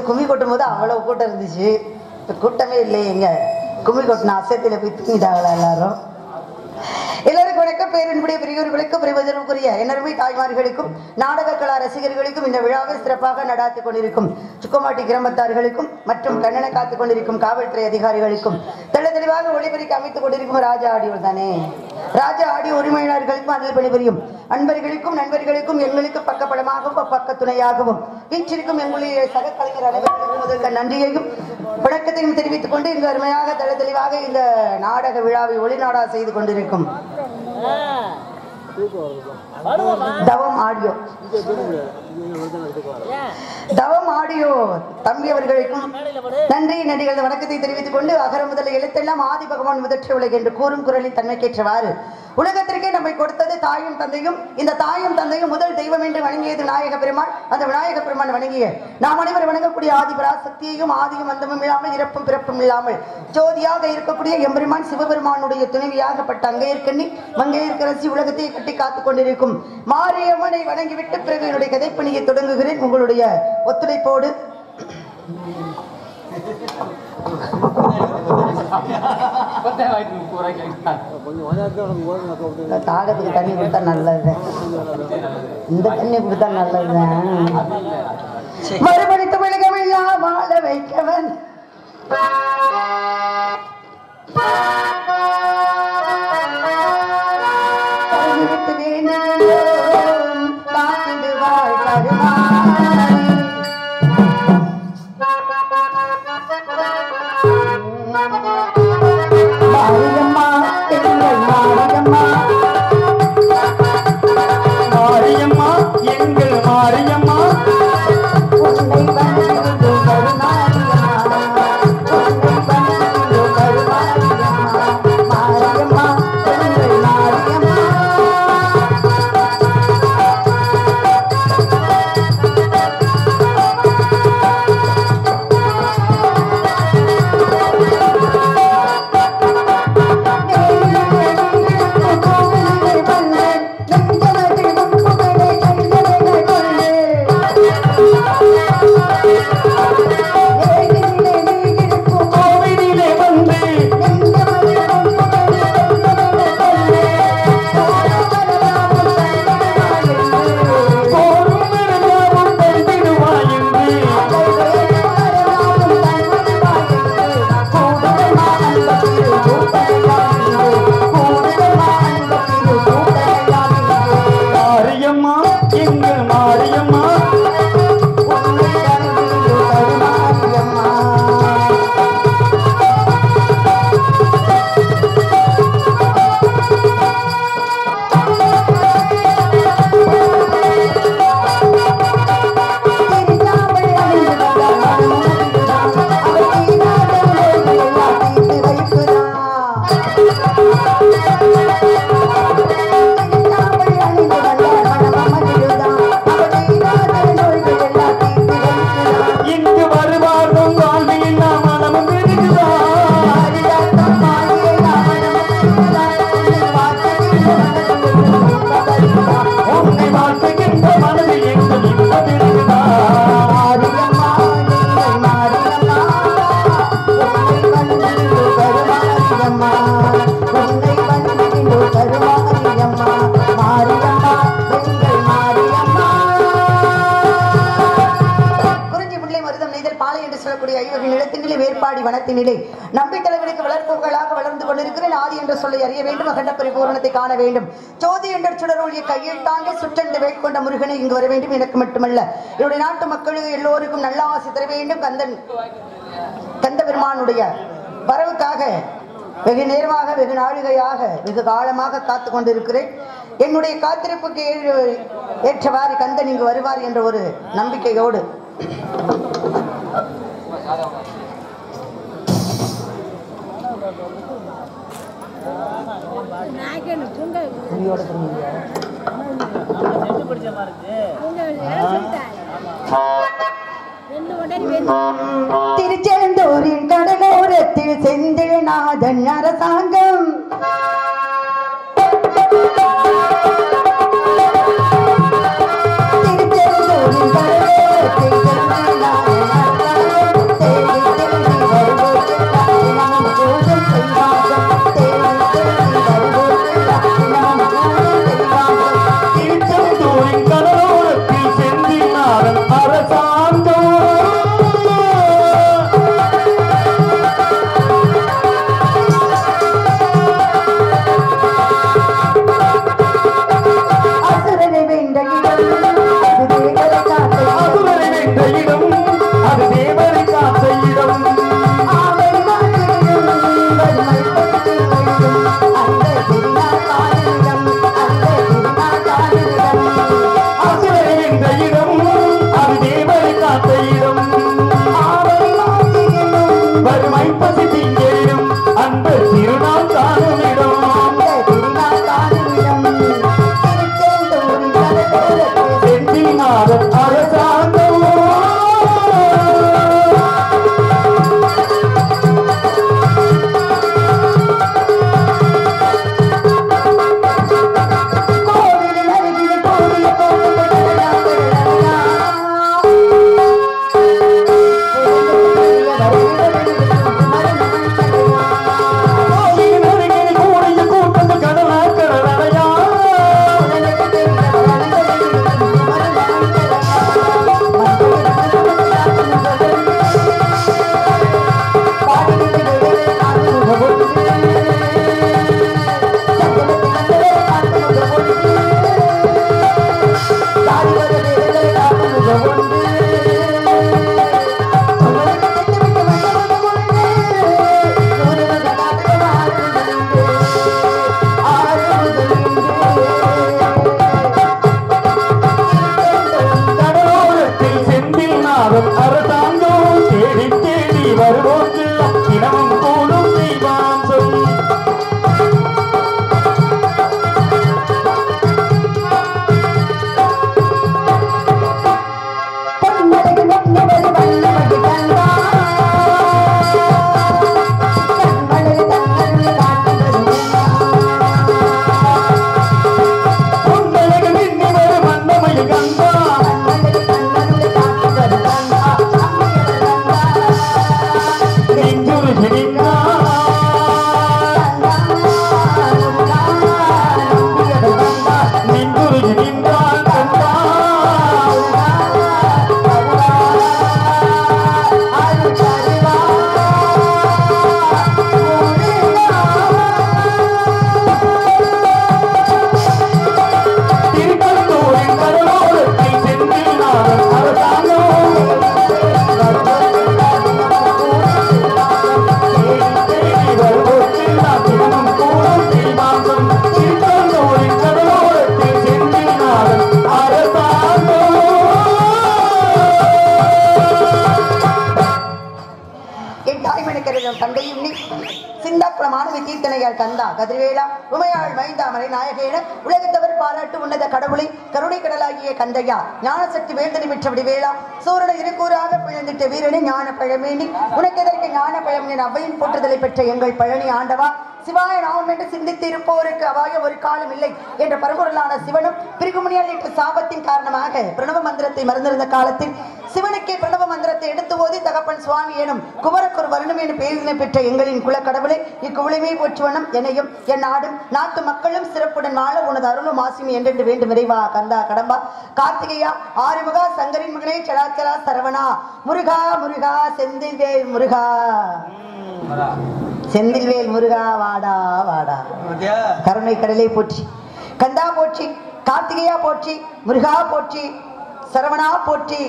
கும்மி கொட்டும் போது அவ்வளவு கூட்டம் இருந்துச்சு. கூட்டமே இல்லையேங்க. கும்மி கொட்டின அசத்தில போய் தூங்கிட்டாங்களா எல்லாரும்? எல்லாருக்கும் வணக்கம். பேரன்புடைய பெரியவர்களுக்கும் பிரயோஜனக்குரிய என்னருமை தாய்மார்களுக்கும் நாடக கலா ரசிகர்களுக்கும் இந்த விழாவை சிறப்பாக நடாத்திக் கொண்டிருக்கும் சுக்கமாட்டி கிராமத்தார்களுக்கும் மற்றும் கண்ணனை காத்துக் கொண்டிருக்கும் காவல்துறை அதிகாரிகளுக்கும் தெளிவாக ஒளிபரிக்கு அமைத்துக் கொண்டிருக்கும் ராஜா ஆடியோ தானே ராஜா ஆடியோ உரிமையாளர்களுக்கும் அதில் பணிபுரியும் அன்பர்களுக்கும் நண்பர்களுக்கும் எங்களுக்கு பக்கப்படமாகவும் பக்க துணையாகவும் வீற்றிருக்கும் எங்களுடைய சக கலைஞர் அனைவருக்கும் முதல்ல நன்றியையும் வணக்கத்தையும் தெரிவித்துக் கொண்டு இங்கு அருமையாக தெளிவாக இந்த நாடக விழாவை ஒளிநாடா செய்து கொண்டிருக்கும் தவம் ஆடியோ தம்பி அவர்களுக்கும் நன்றிகள் வணக்கத்தை தெரிவித்துக் கொண்டு அகர முதல் எழுத்தெல்லாம் ஆதி பகவான் முதற்ற உலகு என்று கூறும் குரலின் தன்மைக்கேற்றவாறு உலகத்திற்கே நம்மை கொடுத்தது தாயும் தந்தையும். இந்த தாயும் தந்தையும் முதல் தெய்வம் என்று வணங்கியது விநாயக பெருமாள். அந்த விநாயக பெருமான் வணங்கிய நாம் அனைவரும் வணங்கக்கூடிய ஆதி பராசக்தியையும் ஆதியும் அந்தமும் இல்லாமல் இறப்பும் பிறப்பும் இல்லாமல் ஜோதியாக இருக்கக்கூடிய எம்பெருமான் சிவபெருமானுடைய துணைவியாகப்பட்ட அங்கையர்கண்ணி மங்கையர்கரசி உலகத்தை கட்டி காத்துக் கொண்டிருக்கும் மாரியம்மனை வணங்கிவிட்டு பிறகு என்னுடைய கதைப்பணியை தொடங்குகிறேன் உங்களுடைய ஒத்துழைப்போடு. தாகத்துக்கு தண்ணி கொடுத்தா நல்லது, இந்த தண்ணி கொடுத்தா நல்லதுதான். மறுபடி தமிழகம் எல்லாம் வாழ வைக்கவன் காத்திடுவாள் கருமாரி மாரியம்மா எங்கள் மாரியம்மா மாரியம்மா எங்கள் மாரியம்மா உன்னை வணங்குகிறோம் கருமாரியம்மா உன்னை வணங்குகிறோம் கருமாரியம்மா எங்கள் மாரியம்மா வனத்தினிலே நம்பி தலைவனுக்கு வளர்ப்புகளாக வளர்ந்து கொண்டிருக்கிறேன். ஆதி என்ற சொல்லை அறிய வேண்டும், அகண்ட பரிபூரணத்தை காண வேண்டும். ஜோதி என்ற சுடரொழிய கையில் தாண்டி சுற்றென்று வேட்கொண்ட முருகனை இங்கு வர வேண்டும். எனக்கு மட்டுமல்ல, என்னுடைய நாட்டு மக்களுக்கு எல்லோருக்கும் நல்ல ஆசை தர வேண்டும். கந்த பெருமானுடைய வரவுக்காக வெகு நேரமாக, வெகு நாழிகையாக, வெகு காலமாக காத்து கொண்டிருக்கிறேன். என்னுடைய காத்திருப்புக்கு ஏற்றவாறு கந்தன் இங்கு வருவார் என்ற ஒரு நம்பிக்கையோடு திருச்செந்தூரின் கடலோரத்தில் செந்தில்நாதன் அரசாங்கம் திருச்செந்தூரின் கடலோரத்தில் கீர்த்தனையால் கந்தா கதிர்வேலா உமையாள் மைந்தாமரை நாயகேன உலகத்தவர் பாராட்டு உன்னத கடவுளை கருணை கடலாகிய கந்தையா ஞான சக்தி வேந்தனை பெற்ற விடிவேளா சூரனை இருக்கூறாக பிழந்திட்ட வீரனை ஞான பழமேனி உனக்கு எதற்கு ஞான பழம் என அவையின் போற்றுதலை பெற்ற எங்கள் பழனி ஆண்டவா சிவாய நாமம் என்று சிந்தித்து இருப்போருக்கு அவாய ஒரு காலம் இல்லை என்ற பரம்பொருளான சிவனும் பிரிகுமணியால் என்ற சாபத்தின் காரணமாக பிரணவ மந்திரத்தை மறந்திருந்த காலத்தில் சிவனுக்கே பிரணவ மந்திரத்தை எடுத்து ஓதி தகப்பன் சுவாமி எனும் குமரக்கு ஒரு வருணம் என பெயரினை பெற்ற எங்களின் குல கடவுளை இக்குவளைமை போற்றுவனும் என்னையும் என் நாடும் நாட்டு மக்களும் சிறப்புடன் வாழ உனது அருளும் ஆசியும் என்றென்று வேண்டும் விரைவா கந்தா கடம்பா கார்த்திகையா ஆறுமுகா சங்கரின் மகனே சலாச்சலா சரவணா முருகா முருகா செந்தில்வேல் முருகா செந்தில்வேல் முருகா வாடா வாடா கருணை கடலை போற்றி கந்தா போற்றி கார்த்திகையா போற்றி முருகா போற்றி சரவணா போற்றி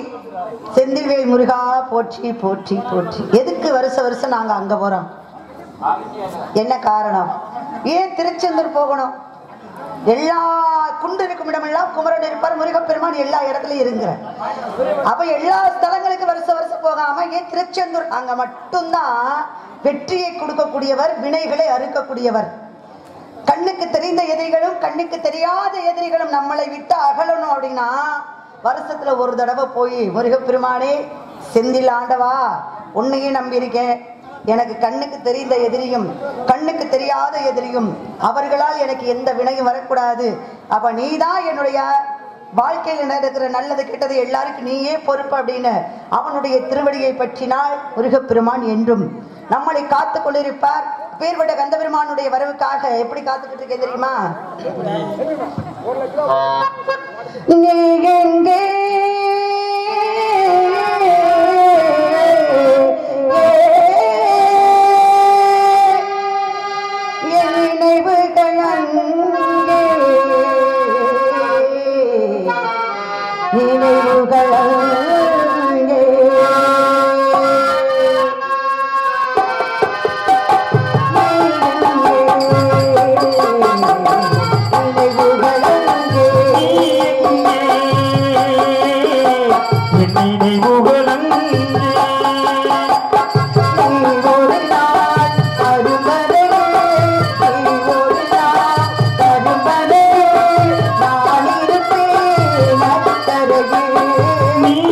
செந்தில்வேல் முருகா போற்றி போற்றி போற்றி எதுக்கு வருஷம் நாங்க அங்க போறோம் என்ன காரணம் ஏன் திருச்செந்தூர் போகணும் எல்லா குண்டு இருக்கும் இடமெல்லாம் குமரன் இருப்பார் முருகப்பெருமான் எல்லா இடத்துலயும் இருக்கிற அப்ப எல்லா ஸ்தலங்களுக்கு வருஷம் போகாம ஏன் திருச்செந்தூர் அங்க மட்டும்தான் வெற்றியை கொடுக்கக்கூடியவர் வினைகளை அறுக்கக்கூடியவர் கண்ணுக்கு தெரிந்த எதிரிகளும் கண்ணுக்கு தெரியாத எதிரிகளும் நம்மளை விட்டு அகலணும் அப்படின்னா வருஷத்துல ஒரு தடவை போய் முருகப்பெருமானே செந்தில் ஆண்டவா உன்னையே நம்பியிருக்கேன் எனக்கு கண்ணுக்கு தெரிந்த எதிரியும் கண்ணுக்கு தெரியாத எதிரியும் அவர்களால் எனக்கு எந்த வினையும் வரக்கூடாது அப்ப நீதான் என்னுடைய வாழ்க்கையில் நடக்கிற நல்லது கெட்டது எல்லாருக்கும் நீயே பொறுப்பு அப்படின்னு அவனுடைய திருவடியை பற்றினால் முருகப்பெருமான் என்றும் நம்மளை காத்து கொண்டிருப்பார் பேர்பட்ட கந்தபெருமானுடைய வரவுக்காக எப்படி காத்துக்கிட்டு இருக்கேன் தெரியுமா நீ எங்கே Me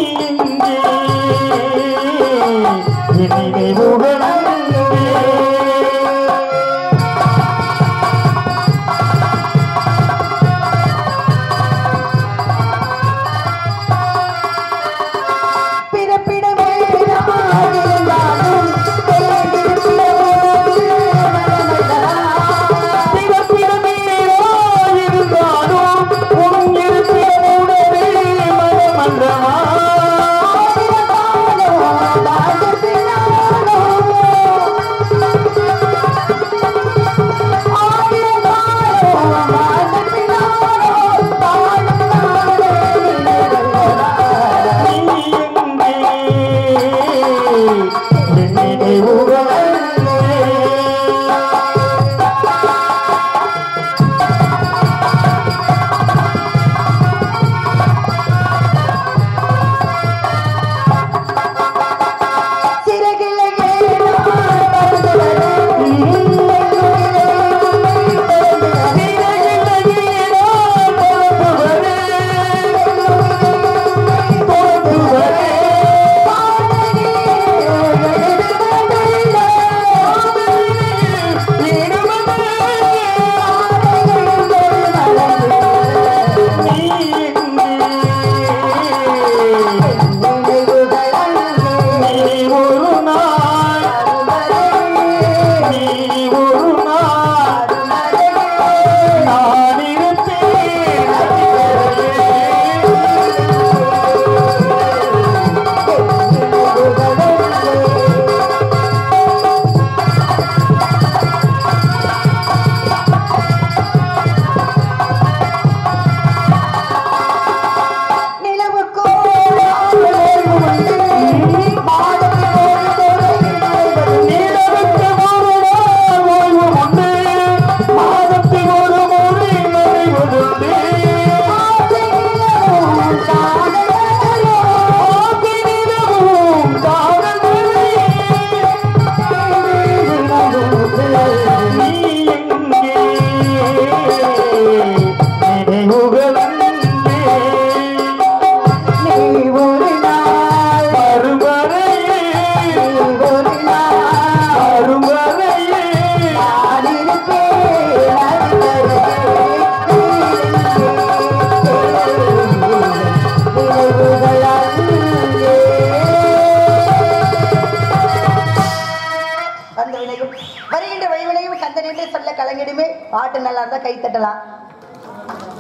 கை தட்டலாம்.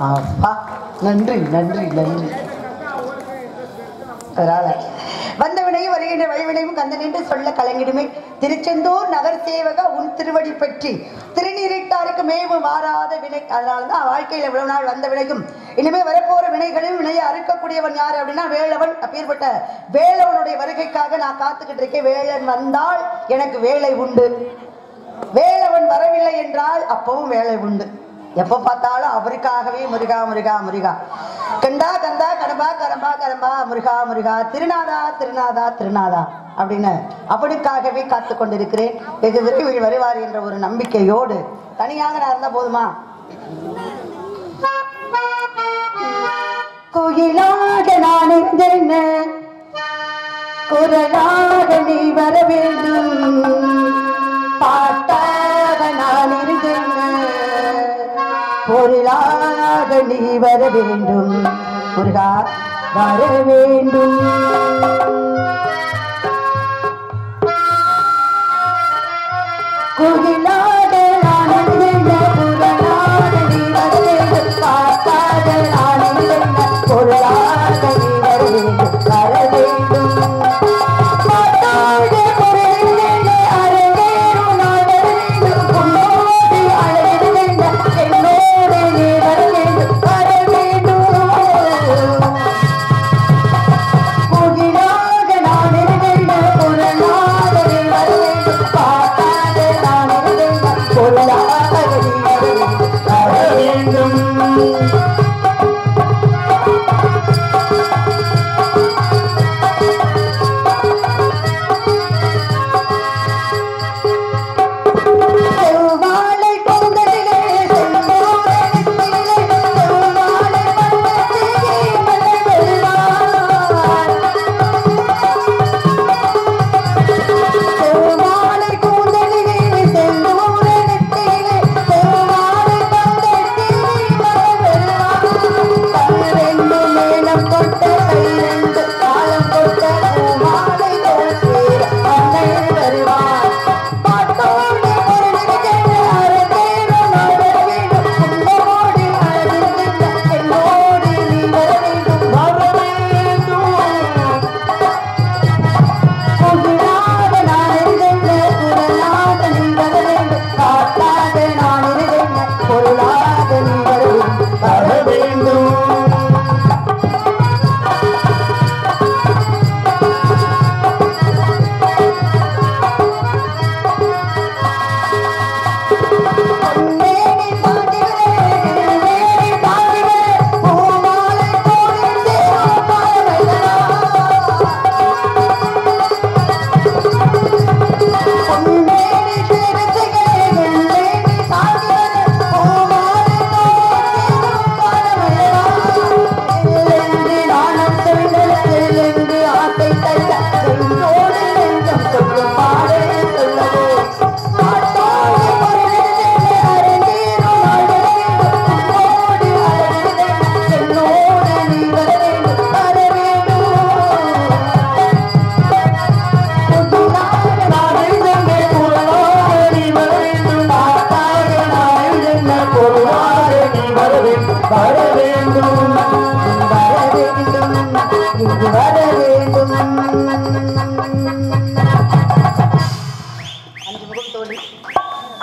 அப்பா நன்றி நன்றி நன்றி. அதனால வந்த வினையும் வருகின்ற வழிவினையும் கந்தன் என்று சொல்ல கலங்கிடுமே. திருச்செந்தூர் நகர் சேவக உன் திருவடி பற்றி திருநீரிட்டாருக்கு மேவு மாறாத வினை. அதனாலதான் வாழ்க்கையில இவ்வளவு நாள் வந்த வினையும் இனிமே வரப்போற வினைகளையும் வினையை அறுக்கக்கூடியவன் யாரு அப்படின்னா வேலவன். அப்பேற்பட்ட வேலவனுடைய வருகைக்காக நான் காத்துக்கிட்டு இருக்கேன். வேலன் வந்தால் எனக்கு வேலை உண்டு, வேலவன் வரவில்லை என்றால் அப்பவும் வேலை உண்டு. எப்ப பார்த்தாலும் அவருக்காகவே முருகா முருகா முருகா, கண்டா கந்தா கடம்பா கரம்பா கரம்பா முருகா முருகா, திருநாதா திருநாதா திருநாதா அப்படின்னு அவனுக்காகவே காத்து கொண்டிருக்கிறேன். வெகு விரைவில் வருவார் என்ற ஒரு நம்பிக்கையோடு தனியாக நான் இருந்தா போதுமா? கோயிலாக நான் இருந்தேன், குரலாக நீ வர வேண்டும், பாட்டாக நான் இருந்தேன், பொருளாக நீ வர வேண்டும், முருகா வர வேண்டும். கோயிலாக நான் இருந்தேன், குரலாக நீ வர வேண்டும், பாட்டாக நான் இருந்தேன், பொருளாக நீ வர வேண்டும், வர வேண்டும்.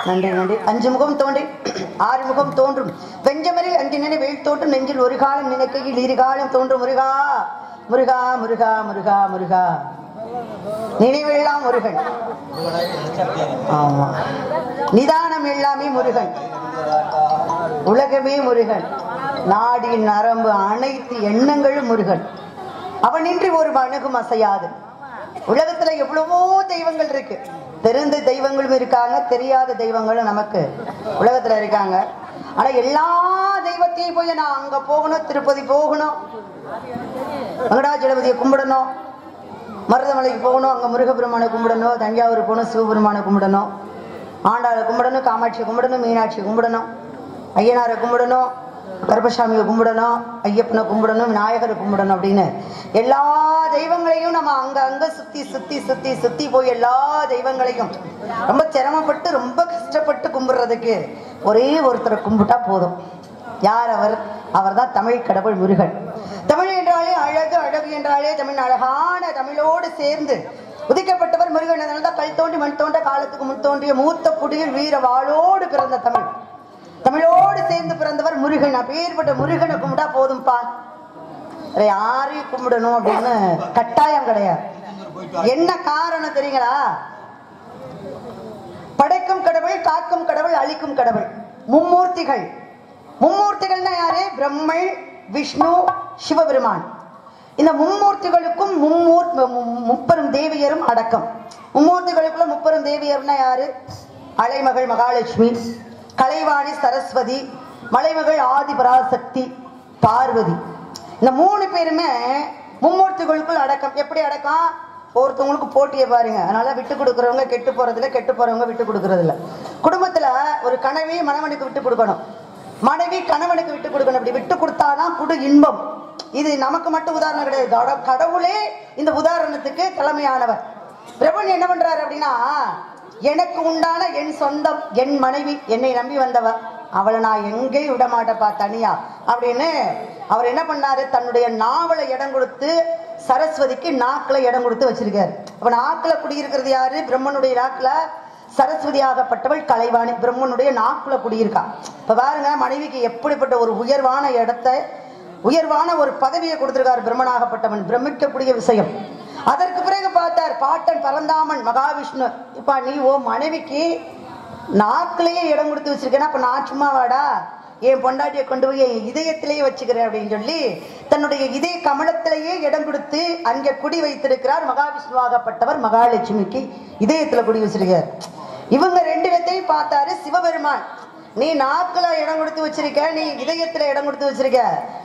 நன்றி நன்றி. அஞ்சு முகம் தோன்றி ஆறு முகம் தோன்றும் வெஞ்சமரில் அஞ்சு நினை வெயில் தோன்றும் நெஞ்சில் ஒரு காலம் நினைக்கையில் இரு காலம் தோன்றும் முருகா முருகா முருகா முருகா முருகா, நினைவெல்லாம் முருகன். ஆமா, நிதானம் எல்லாமே முருகன், உலகமே முருகன், நாடி நரம்பு அனைத்து எண்ணங்களும் முருகன். அவனின்றி ஒரு அணுகும் அசையாது. உலகத்துல எவ்வளவோ தெய்வங்கள் இருக்கு. தெரிந்த தெய்வங்களும் இருக்காங்க, தெரியாத தெய்வங்களும் நமக்கு உலகத்துல இருக்காங்க. ஆனா எல்லா தெய்வத்தையும் போய் நான் அங்க போகணும், திருப்பதி போகணும், வெங்கடாஜலபதியை கும்பிடணும், மருதமலைக்கு போகணும், அங்க முருகபெருமானை கும்பிடணும், தஞ்சாவூர் போகணும், சிவபெருமானை கும்பிடணும், ஆண்டாளை கும்பிடணும், காமாட்சியை கும்பிடணும், மீனாட்சியை கும்பிடணும், ஐயனாரை கும்பிடணும், கருப்பசாமியை கும்பிடணும், ஐயப்பனை கும்பிடணும், விநாயகரை கும்பிடணும் அப்படின்னு எல்லா தெய்வங்களையும் நம்ம அங்க சுத்தி சுத்தி சுத்தி சுத்தி போய் எல்லா தெய்வங்களையும் ரொம்ப சிரமப்பட்டு ரொம்ப கஷ்டப்பட்டு கும்பிடுறதுக்கு ஒரே ஒருத்தரை கும்பிட்டா போதும். யார் அவர்? அவர் தான் தமிழ் கடவுள் முருகன். தமிழ் என்றாலே அழகு, அழகு என்றாலே தமிழ், அழகான தமிழோடு சேர்ந்து உதிக்கப்பட்டவர் முருகன். அதனால்தான் கல் தோன்றி மண் தோன்ற காலத்துக்கு முன் தோன்றிய மூத்த குடியில் வீர வாளோடு பிறந்த தமிழ், தமிழோடு சேர்ந்து பிறந்தவர் முருகன். அப்பேற்பட்ட முருகனை கும்பிட்டா போதும்பா, யாரையும் கும்பிடணும் அப்படின்னு கட்டாயம் கிடையாது. என்ன காரணம் தெரியுங்களா? படைக்கும் கடவுள், காக்கும் கடவுள், அழிக்கும் கடவுள், மும்மூர்த்திகள். மும்மூர்த்திகள்னா யாரு? பிரம்மை, விஷ்ணு, சிவபெருமான். இந்த மும்மூர்த்திகளுக்கும் முப்பெரும் தேவியரும் அடக்கம். மும்மூர்த்திகளுக்குள்ள முப்பெரும் தேவியர்னா யாரு? அலைமகள் மகாலட்சுமி, கலைவாணி சரஸ்வதி, மலைமகள் ஆதிபராசக்தி, பார்வதி. இந்த 3 பேருமே மும்மூர்த்திகளுக்குள் அடக்கம். எப்படி அடக்கம்? ஒருத்தவங்களுக்கு போட்டியை பாருங்க. அதனால விட்டு கொடுக்குறவங்க கெட்டு போறதில்ல, கெட்டு போறவங்க விட்டு கொடுக்கறது இல்ல. குடும்பத்துல ஒரு கணவி மணவனுக்கு விட்டு கொடுக்கணும், மனைவி கணவனுக்கு விட்டு கொடுக்கணும். அப்படி விட்டு கொடுத்தாதான் குடு இன்பம். இது நமக்கு மட்டும் உதாரணம் கிடையாது, கடவுளே இந்த உதாரணத்துக்கு தலைமையானவர். பிரபன் என்ன பண்றாரு அப்படின்னா, எனக்கு உண்டான என் சொந்தம் என் மனைவி, என்னை நம்பி வந்தவர், அவளை நான் எங்கேயும் விட மாட்டேப்பா தனியா அப்படின்னு அவர் என்ன பண்ணாரு? தன்னுடைய நாவலை இடம் கொடுத்து சரஸ்வதிக்கு நாக்குல இடம் கொடுத்து வச்சிருக்காரு. அப்ப நாக்குல குடியிருக்கிறது யாரு? பிரம்மனுடைய நாக்குல சரஸ்வதியாகப்பட்டவள் கலைவாணி பிரம்மனுடைய நாக்குல குடியிருக்கா. இப்ப பாருங்க, மனைவிக்கு எப்படிப்பட்ட ஒரு உயர்வான இடத்தை, உயர்வான ஒரு பதவியை கொடுத்திருக்காரு பிரம்மனாகப்பட்டவன். பிரமிக்கக்கூடிய விஷயம். அதற்கு பிறகு பார்த்தார் பாட்டன் பரந்தாமன் மகாவிஷ்ணு, இப்ப நீ ஓ மனைவிக்கு நாக்கிலேயே இடம் கொடுத்து வச்சிருக்கேன்னா அப்ப நான் சும்மா வாடா, என் பொண்டாட்டியை கொண்டு போய் என் இதயத்திலேயே வச்சுக்கிறேன் அப்படின்னு சொல்லி தன்னுடைய இதய கமலத்திலேயே இடம் கொடுத்து அங்கே குடி வைத்திருக்கிறார். மகாவிஷ்ணுவாகப்பட்டவர் மகாலட்சுமிக்கு இதயத்துல குடி வச்சிருக்கார். இவங்க 2 பேர்த்தையும் பார்த்தாரு சிவபெருமான், நீ நாக்குல இடம் கொடுத்து வச்சிருக்க, நீ இதயத்துல இடம் கொடுத்து வச்சிருக்க,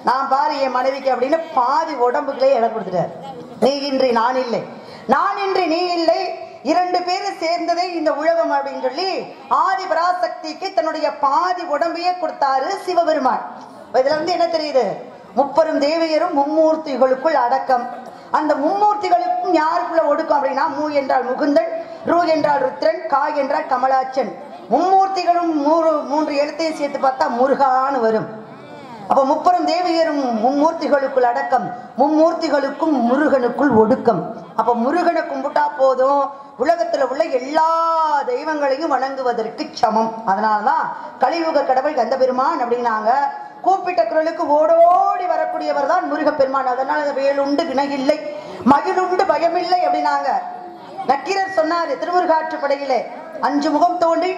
நான் பாரு என் மனைவிக்கு அப்படின்னு பாதி உடம்புக்குள்ளே இடம் கொடுத்துட்டார். நீ இன்றி நான் இல்லை, நான் இன்றி நீ இல்லை, 2 பேரும் சேர்ந்ததே இந்த உலகம் அப்படின்னு சொல்லி ஆதி பராசக்திக்கு தன்னுடைய பாதி உடம்பையே கொடுத்தாரு சிவபெருமான். இதுல என்ன தெரியுது? முப்பெரும் தேவியரும் மும்மூர்த்திகளுக்குள் அடக்கம். அந்த மும்மூர்த்திகளுக்கும் யாருக்குள்ள ஒடுக்கம் அப்படின்னா, மூ என்றால் முகுந்தன், ரூ என்றால் ருத்ரன், கா என்றால் கமலாச்சன். மும்மூர்த்திகளும் 3 எழுத்தையும் சேர்த்து பார்த்தா முருகான்னு வரும். அப்ப முப்பெரும் தேவியரும் மும்மூர்த்திகளுக்குள் அடக்கம், மும்மூர்த்திகளுக்கும் முருகனுக்குள் ஒடுக்கம். அப்ப முருகனை கும்பிட்டா போதும், உலகத்துல உள்ள எல்லா தெய்வங்களையும் வணங்குவதற்கு சமம். அதனாலதான் கலியுக கடவுள் கந்த பெருமான் அப்படின்னாங்க. கூப்பிட்ட குரலுக்கு ஓடோடி வரக்கூடியவர் தான் முருகப்பெருமான். அதனால வேலுண்டு வினையில்லை, மகிழுண்டு பயமில்லை அப்படின்னாங்க. நக்கீரர் சொன்னாரு திருமுருகாற்றுப்படையிலே, 5 முகம் தோன்றி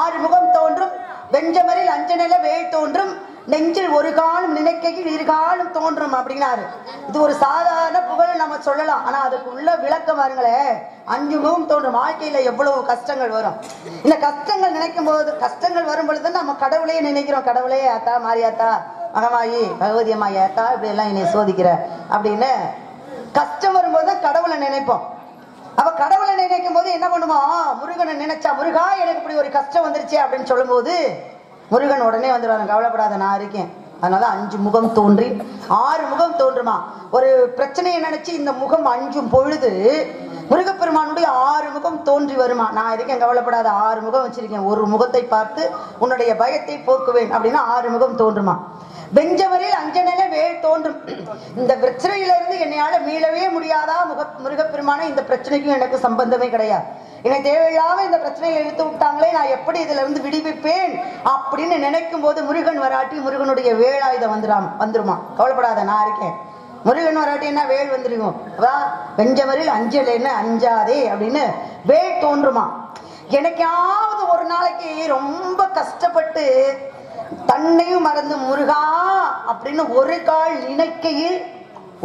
6 முகம் தோன்றும், வெஞ்சமரில் அஞ்சனில வேல் தோன்றும், நெஞ்சில் ஒரு காலம் நினைக்கையில் 2 காலம் தோன்றும் அப்படின்னாரு. இது ஒரு சாதாரண புகழ் நம்ம சொல்லலாம், ஆனா அதுக்குள்ள விளக்கம் பாருங்களேன். 5 முகம் தோன்றும். வாழ்க்கையில எவ்வளவு கஷ்டங்கள் வரும். இந்த கஷ்டங்கள் நினைக்கும் போது, கஷ்டங்கள் வரும் பொழுது நம்ம கடவுளையே நினைக்கிறோம். கடவுளே ஆத்தா, மாரியாத்தா, மகமாயி, பகவதி அம்மா ஏத்தா, இப்படி எல்லாம் என்னை சோதிக்கிற அப்படின்னு கஷ்டம் வரும்போது கடவுளை நினைப்போம். அப்ப கடவுளை நினைக்கும் போது என்ன பண்ணுவோம்? முருகனை நினைச்சா, முருகா எனக்கு இப்படி ஒரு கஷ்டம் வந்துருச்சு அப்படின்னு சொல்லும் போது முருகன் உடனே வந்துடுவாங்க, கவலைப்படாத நான் இருக்கேன். அதனால 5 முகம் தோன்றி 6 முகம் தோன்றுமா. ஒரு பிரச்சனையை நினைச்சு இந்த முகம் 5 பொழுது முருகப்பெருமானுடைய 6 முகம் தோன்றி வருமா. நான் இருக்கேன், கவலைப்படாத, 6 முகம் வச்சிருக்கேன், ஒரு முகத்தை பார்த்து உன்னுடைய பயத்தை போக்குவேன் அப்படின்னா 6 முகம் தோன்றுமா. வெஞ்சவரில் அஞ்சனில வேல் தோன்றும். இந்த பிரச்சனையிலிருந்து என்னையால மீளவே முடியாதா முருகப்பெருமான, இந்த பிரச்சனைக்கும் எனக்கு சம்பந்தமே கிடையாது, என்னை தேவையில்லாம இந்த பிரச்சனையை இழுத்து விட்டாங்களே, நான் எப்படி இதுல இருந்து விடுவிப்பேன் அப்படின்னு நினைக்கும் போது முருகன் வராட்டி முருகனுடைய வேலாயுதம் வந்துருமா. கவலைப்படாத நான் இருக்கேன். முருகன் வராட்டி என்ன வேல் வந்துருவோம். வெஞ்சவரில் அஞ்சலைன்னு அஞ்சாதே அப்படின்னு வேல் தோன்றுமா. எனக்காவது ஒரு நாளைக்கு ரொம்ப கஷ்டப்பட்டு தன்னையும் மறந்து முருகா அப்படின்னு ஒரு கால் நினைக்கையில்,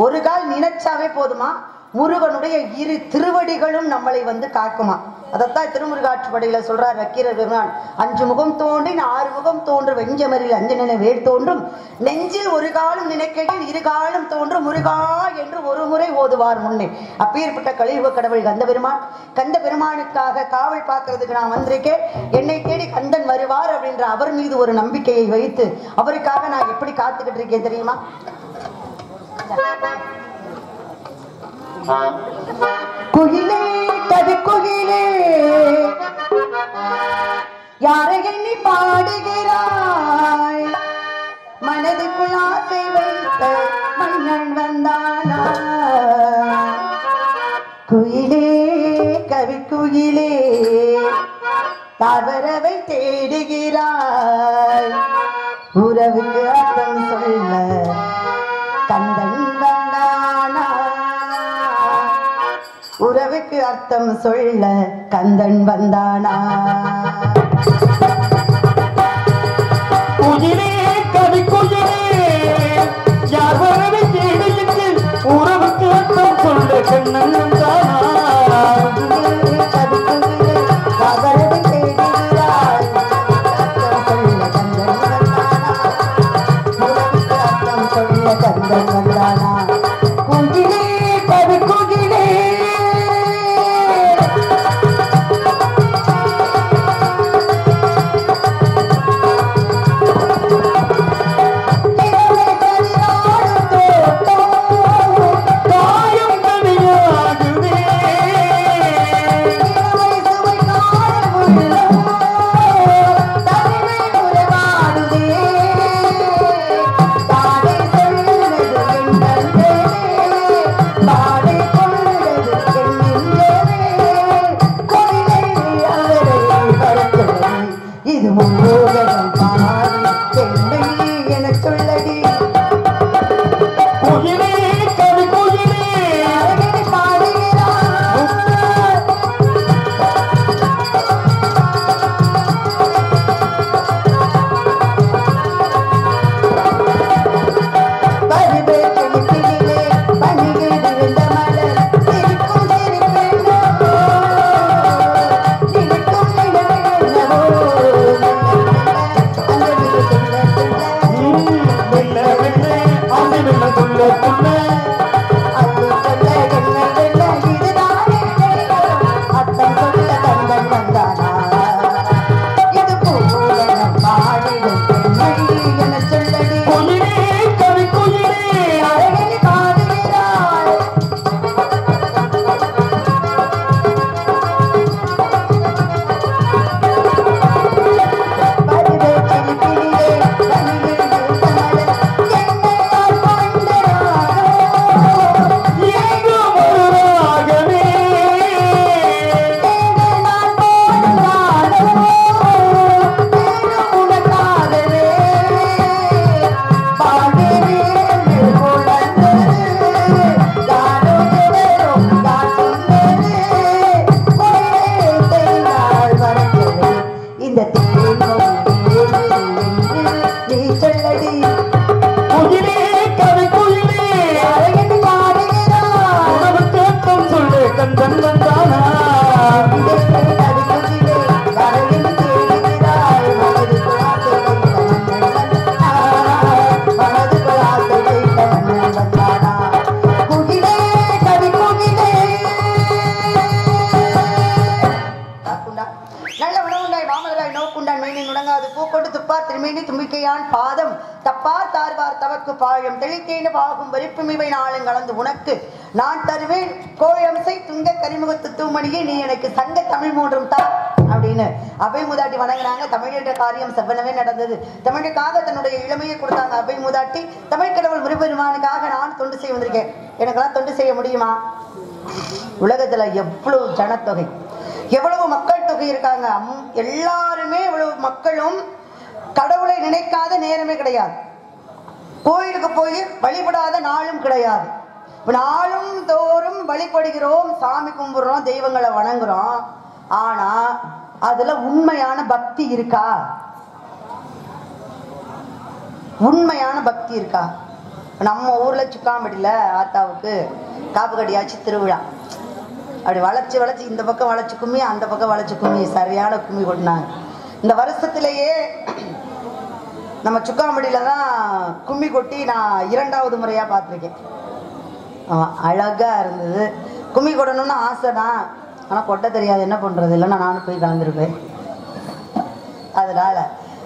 ஒரு கால் நினைச்சாவே போதுமா, முருகனுடைய இரு திருவடிகளும் நம்மளை வந்து காக்குமா. அதைத்தான் திருமுருகாற்றுப்படையில சொல்றார் நக்கீரர் பெருமான். 5 முகம் தோன்றின் 6 முகம் தோன்று வெஞ்சமரில் அஞ்சனென வேல் தோன்றும் நெஞ்சில் ஒரு காலம் நினைக்கையில் 2 காலம் தோன்றும் முருகா என்று ஒரு முறை ஓதுவார் முன்னே. அப்பேற்பட்ட கலியுக கடவுள் கந்த பெருமான். கந்த பெருமானுக்காக காவல் பார்க்கறதுக்கு நான் வந்திருக்கேன். என்னை தேடி கந்தன் வருவார் அப்படின்ற அவர் மீது ஒரு நம்பிக்கையை வைத்து அவருக்காக நான் எப்படி காத்துக்கிட்டு இருக்கேன் தெரியுமா? குயிலே கவி குயிலே யாரை எண்ணி பாடுகிறாய், மனதுக்குள் ஆசை வைத்த மன்னன் வந்தானா. குயிலே கவி குயிலே தாவரவை தேடுகிறாய், உறவுக்கு அர்த்தம் சொல்ல கந்தன் வந்தானா. உறவுக்கு அர்த்தம் சொல்ல கந்தன் வந்தானா. குயிலே கவி குயிலே யார் வரவை தேடுகின்ற உறவுக்கு அர்த்தம் சொல்ல கண்ணன் வந்தானா. கவி குயிலே தாவரவை தேடுகிறாய், சொல்ல கந்தன் வந்தானா. உறவுக்கு அர்த்தம் சொல்ல கந்தன் வந்தானா. குயிலே கவி குயிலே பாழம் தெளித்தேன பாகும் வரிப்புமிவை நாளும் கலந்து உனக்கு நான் தருவேன் கோயம்சை துங்க கரிமுகத்து தூமணியே நீ எனக்கு சங்க தமிழ் மூன்றும் தா அப்படின்னு அபை மூதாட்டி வணங்கினாங்க. தமிழ் காரியம் செவ்வனவே நடந்தது. தமிழுக்காக தன்னுடைய இளமையை கொடுத்தாங்க அபை மூதாட்டி. தமிழ் கடவுள் முருகப்பெருமானுக்காக நான் தொண்டு செய்ய வந்திருக்கேன். எனக்கெல்லாம் தொண்டு செய்ய முடியுமா? உலகத்துல எவ்வளவு ஜனத்தொகை, எவ்வளவு மக்கள் தொகை இருக்காங்க. எல்லாருமே எவ்வளவு மக்களும் கடவுளை நினைக்காத நேரமே கிடையாது. கோயிலுக்கு போய் வழிபடாத நாளும் கிடையாது. நாளும் தோறும் வழிபடுகிறோம், சாமி கும்பிடுறோம், தெய்வங்களை வணங்குறோம். ஆனா அதுல உண்மையான பக்தி இருக்கா? உண்மையான பக்தி இருக்கா? நம்ம ஊர்ல சுக்காம்பட்டியில ஆத்தாவுக்கு காப்பு கட்டியாச்சு திருவிழா. அப்படி வளைச்சு வளைச்சு இந்த பக்கம் வளைச்சு கும்மி அந்த பக்கம் வளைச்சு கும்மி சரியான கும்மி கொட்டினாங்க. இந்த வருஷத்திலேயே நம்ம சுக்காம்பட்டியில தான் கும்மி கொட்டி நான் 2வது முறையா பார்த்துருக்கேன். ஆமாம், அழகா இருந்தது. கும்மி கொட்டணும்னு ஆசை தான், ஆனால் கொட்ட தெரியாது, என்ன பண்றது, இல்லைன்னா நானும் போய் கலந்துருப்பேன். அதனால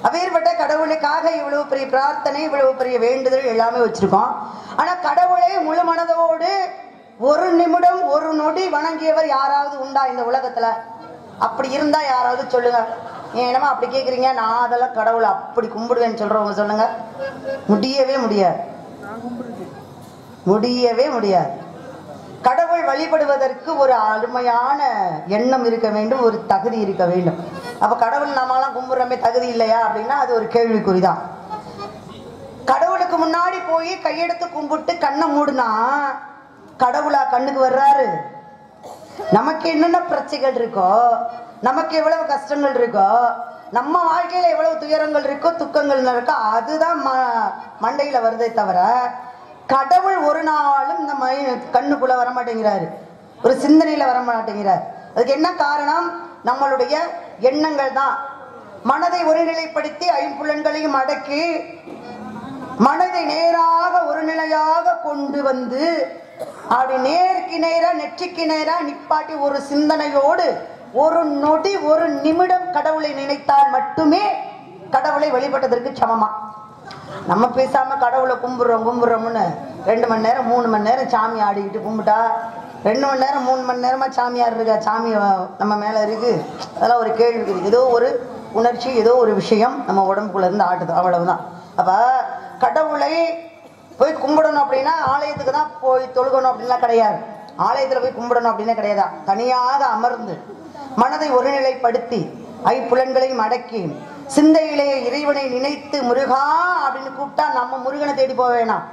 அப்பேற்பட்ட கடவுளுக்காக இவ்வளவு பெரிய பிரார்த்தனை, இவ்வளவு பெரிய வேண்டுதல் எல்லாமே வச்சிருக்கோம். ஆனா கடவுளை முழு மனதோடு ஒரு நிமிடம் ஒரு நொடி வணங்கியவர் யாராவது உண்டா இந்த உலகத்துல? அப்படி இருந்தா யாராவது சொல்லுங்க. என்னமா அப்படி கேக்குறீங்க? நான் அதெல்லாம் கடவுளை அப்படி கும்பிடுவேன்னு சொல்றவங்க சொல்லுங்க. முடியவே முடியாது, முடியவே முடியாது. கடவுள் வழிபடுவதற்கு ஒரு அருமையான எண்ணம் இருக்க வேண்டும், ஒரு தகுதி இருக்க வேண்டும். அப்ப கடவுள் நாமெல்லாம் கும்பிடுறமே தகுதி இல்லையா அப்படின்னா அது ஒரு கேள்விக்குறிதான். கடவுளுக்கு முன்னாடி போய் கையெடுத்து கும்பிட்டு கண்ணை மூடுனா கடவுளா கண்ணுக்கு வர்றாரு? நமக்கு என்னென்ன பிரச்சனைகள் இருக்கோ, நமக்கு எவ்வளவு கஷ்டங்கள் இருக்கோ, நம்ம வாழ்க்கையில எவ்வளவு துயரங்கள் இருக்கோ, துக்கங்கள் இருக்கோ, அதுதான் மண்டையில வருதே தவிர கடவுள் ஒரு நாளும் இந்த கண்ணுக்குள்ள வரமாட்டேங்கிறாரு, ஒரு சிந்தனையில வரமாட்டேங்கிறார். அதுக்கு என்ன காரணம்? நம்மளுடைய எண்ணங்கள் தான். மனதை ஒருநிலைப்படுத்தி 5 புலன்களையும் அடக்கி மனதை நேராக ஒரு நிலையாக கொண்டு வந்து அப்படி நேருக்கு நேரா நெற்றிக்கு நேரா நிப்பாட்டி ஒரு சிந்தனையோடு ஒரு நொடி ஒரு நிமிடம் கடவுளை நினைத்தால் மட்டுமே கடவுளை வழிபட்டதற்கு சமமா. நம்ம பேசாம கடவுளை கும்பிடுறோம்னு 2 மணி நேரம் 3 மணி நேரம் சாமி ஆடிக்கிட்டு கும்பிட்டா 2 மணி நேரம் 3 மணி நேரமா சாமியார் இருக்கா, சாமி நம்ம மேல இருக்கு, அதெல்லாம் ஒரு கேள்வி இருக்கு. ஏதோ ஒரு உணர்ச்சி, ஏதோ ஒரு விஷயம் நம்ம உடம்புக்குள்ள இருந்து ஆட்டுது, அவ்வளவுதான். அப்ப கடவுளை போய் கும்பிடணும் அப்படின்னா ஆலயத்துக்கு தான் போய் தொழுகணும் அப்படின்லாம் கிடையாது. ஆலயத்துல போய் கும்பிடணும் அப்படின்னா கிடையாது. தனியாக அமர்ந்து மனதை ஒருநிலைப்படுத்தி 5 புலன்களையும் அடக்கி சிந்தையிலே இறைவனை நினைத்து முருகா அப்படின்னு கூப்பிட்டா நம்ம முருகனை தேடி போக வேணாம்,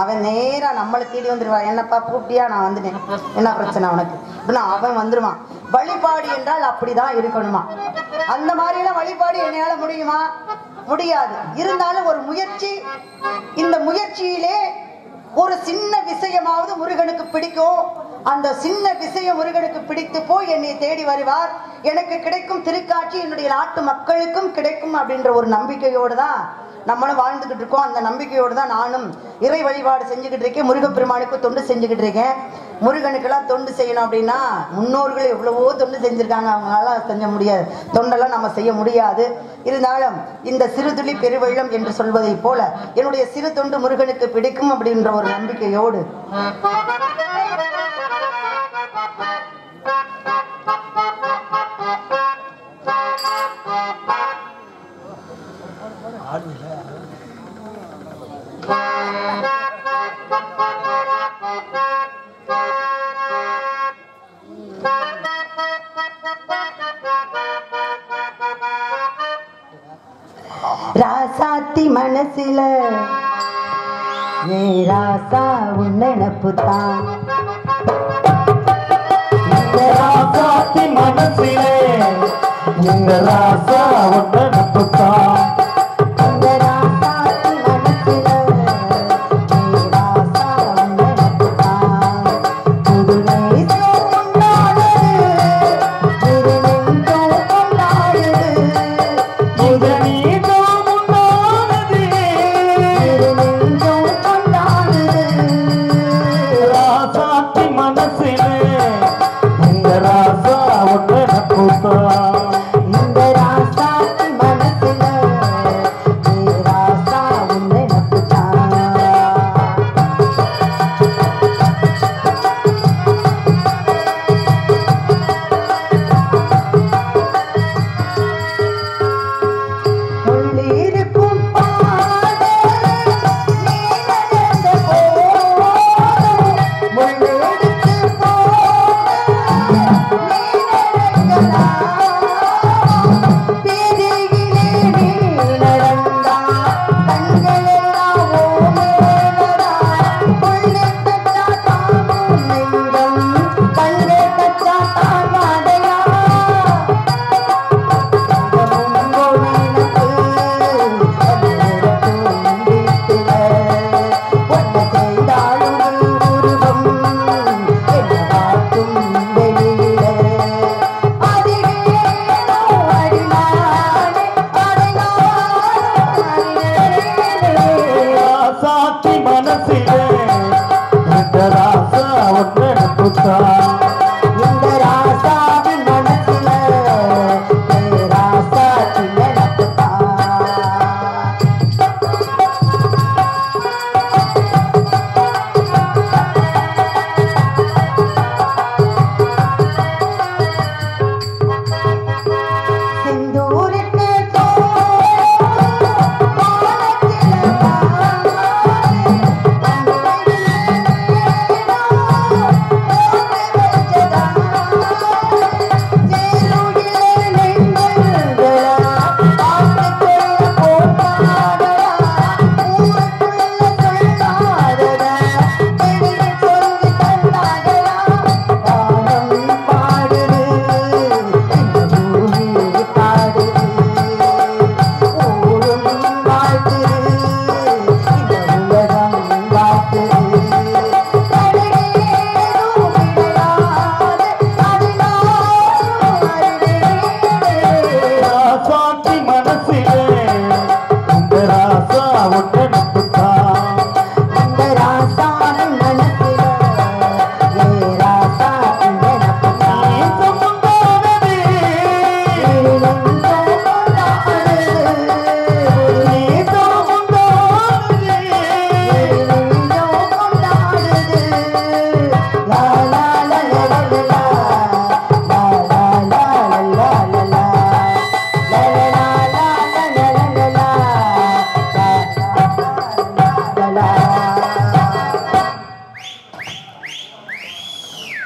அவன் நேரா நம்மளை தேடி வந்துடுவான். என்னப்பா கூப்பிட்டியா, நான் வந்துட்டேன், என்ன பிரச்சனை உனக்கு அப்படின்னா அவன் வந்துருவான். வழிபாடு என்றால் அப்படிதான் இருக்கணுமா? அந்த மாதிரிலாம் வழிபாடு என்னால முடியுமா? முடியாது. இருந்தாலும் ஒரு முயற்சி, இந்த முயற்சியிலே ஒரு சின்ன விஷயமாவது முருகனுக்கு பிடிக்கும். அந்த சின்ன விஷயம் முருகனுக்கு பிடித்து போய் என்னை தேடி வருவார். எனக்கு கிடைக்கும் திருக்காட்சி என்னுடைய நாட்டு மக்களுக்கும் கிடைக்கும் அப்படின்ற ஒரு நம்பிக்கையோடு தான் நம்மளும் வாழ்ந்துகிட்டு இருக்கோம். அந்த நம்பிக்கையோடு தான் நானும் இறை வழிபாடு செஞ்சுக்கிட்டு இருக்கேன். முருகப்பெருமானுக்கு தொண்டு செஞ்சுக்கிட்டு இருக்கேன். முருகனுக்கெல்லாம் தொண்டு செய்யணும் அப்படின்னா முன்னோர்கள் எவ்வளவோ தொண்டு செஞ்சிருக்காங்க, அவங்களால செஞ்ச முடியாது, தொண்டெல்லாம் நம்ம செய்ய முடியாது. இருந்தாலும் இந்த சிறுதுளி பெருவெள்ளம் என்று சொல்வதை போல என்னுடைய சிறு தொண்டு முருகனுக்கு பிடிக்கும் அப்படின்ற ஒரு நம்பிக்கையோடு ராசாத்தி மனசுல ஏ ராசா உன்னப்புத்தான், ராசாத்தி மனசுல எங்க ராசா உன்னப்புத்தான், இந்த ராசாத்தி மனசுல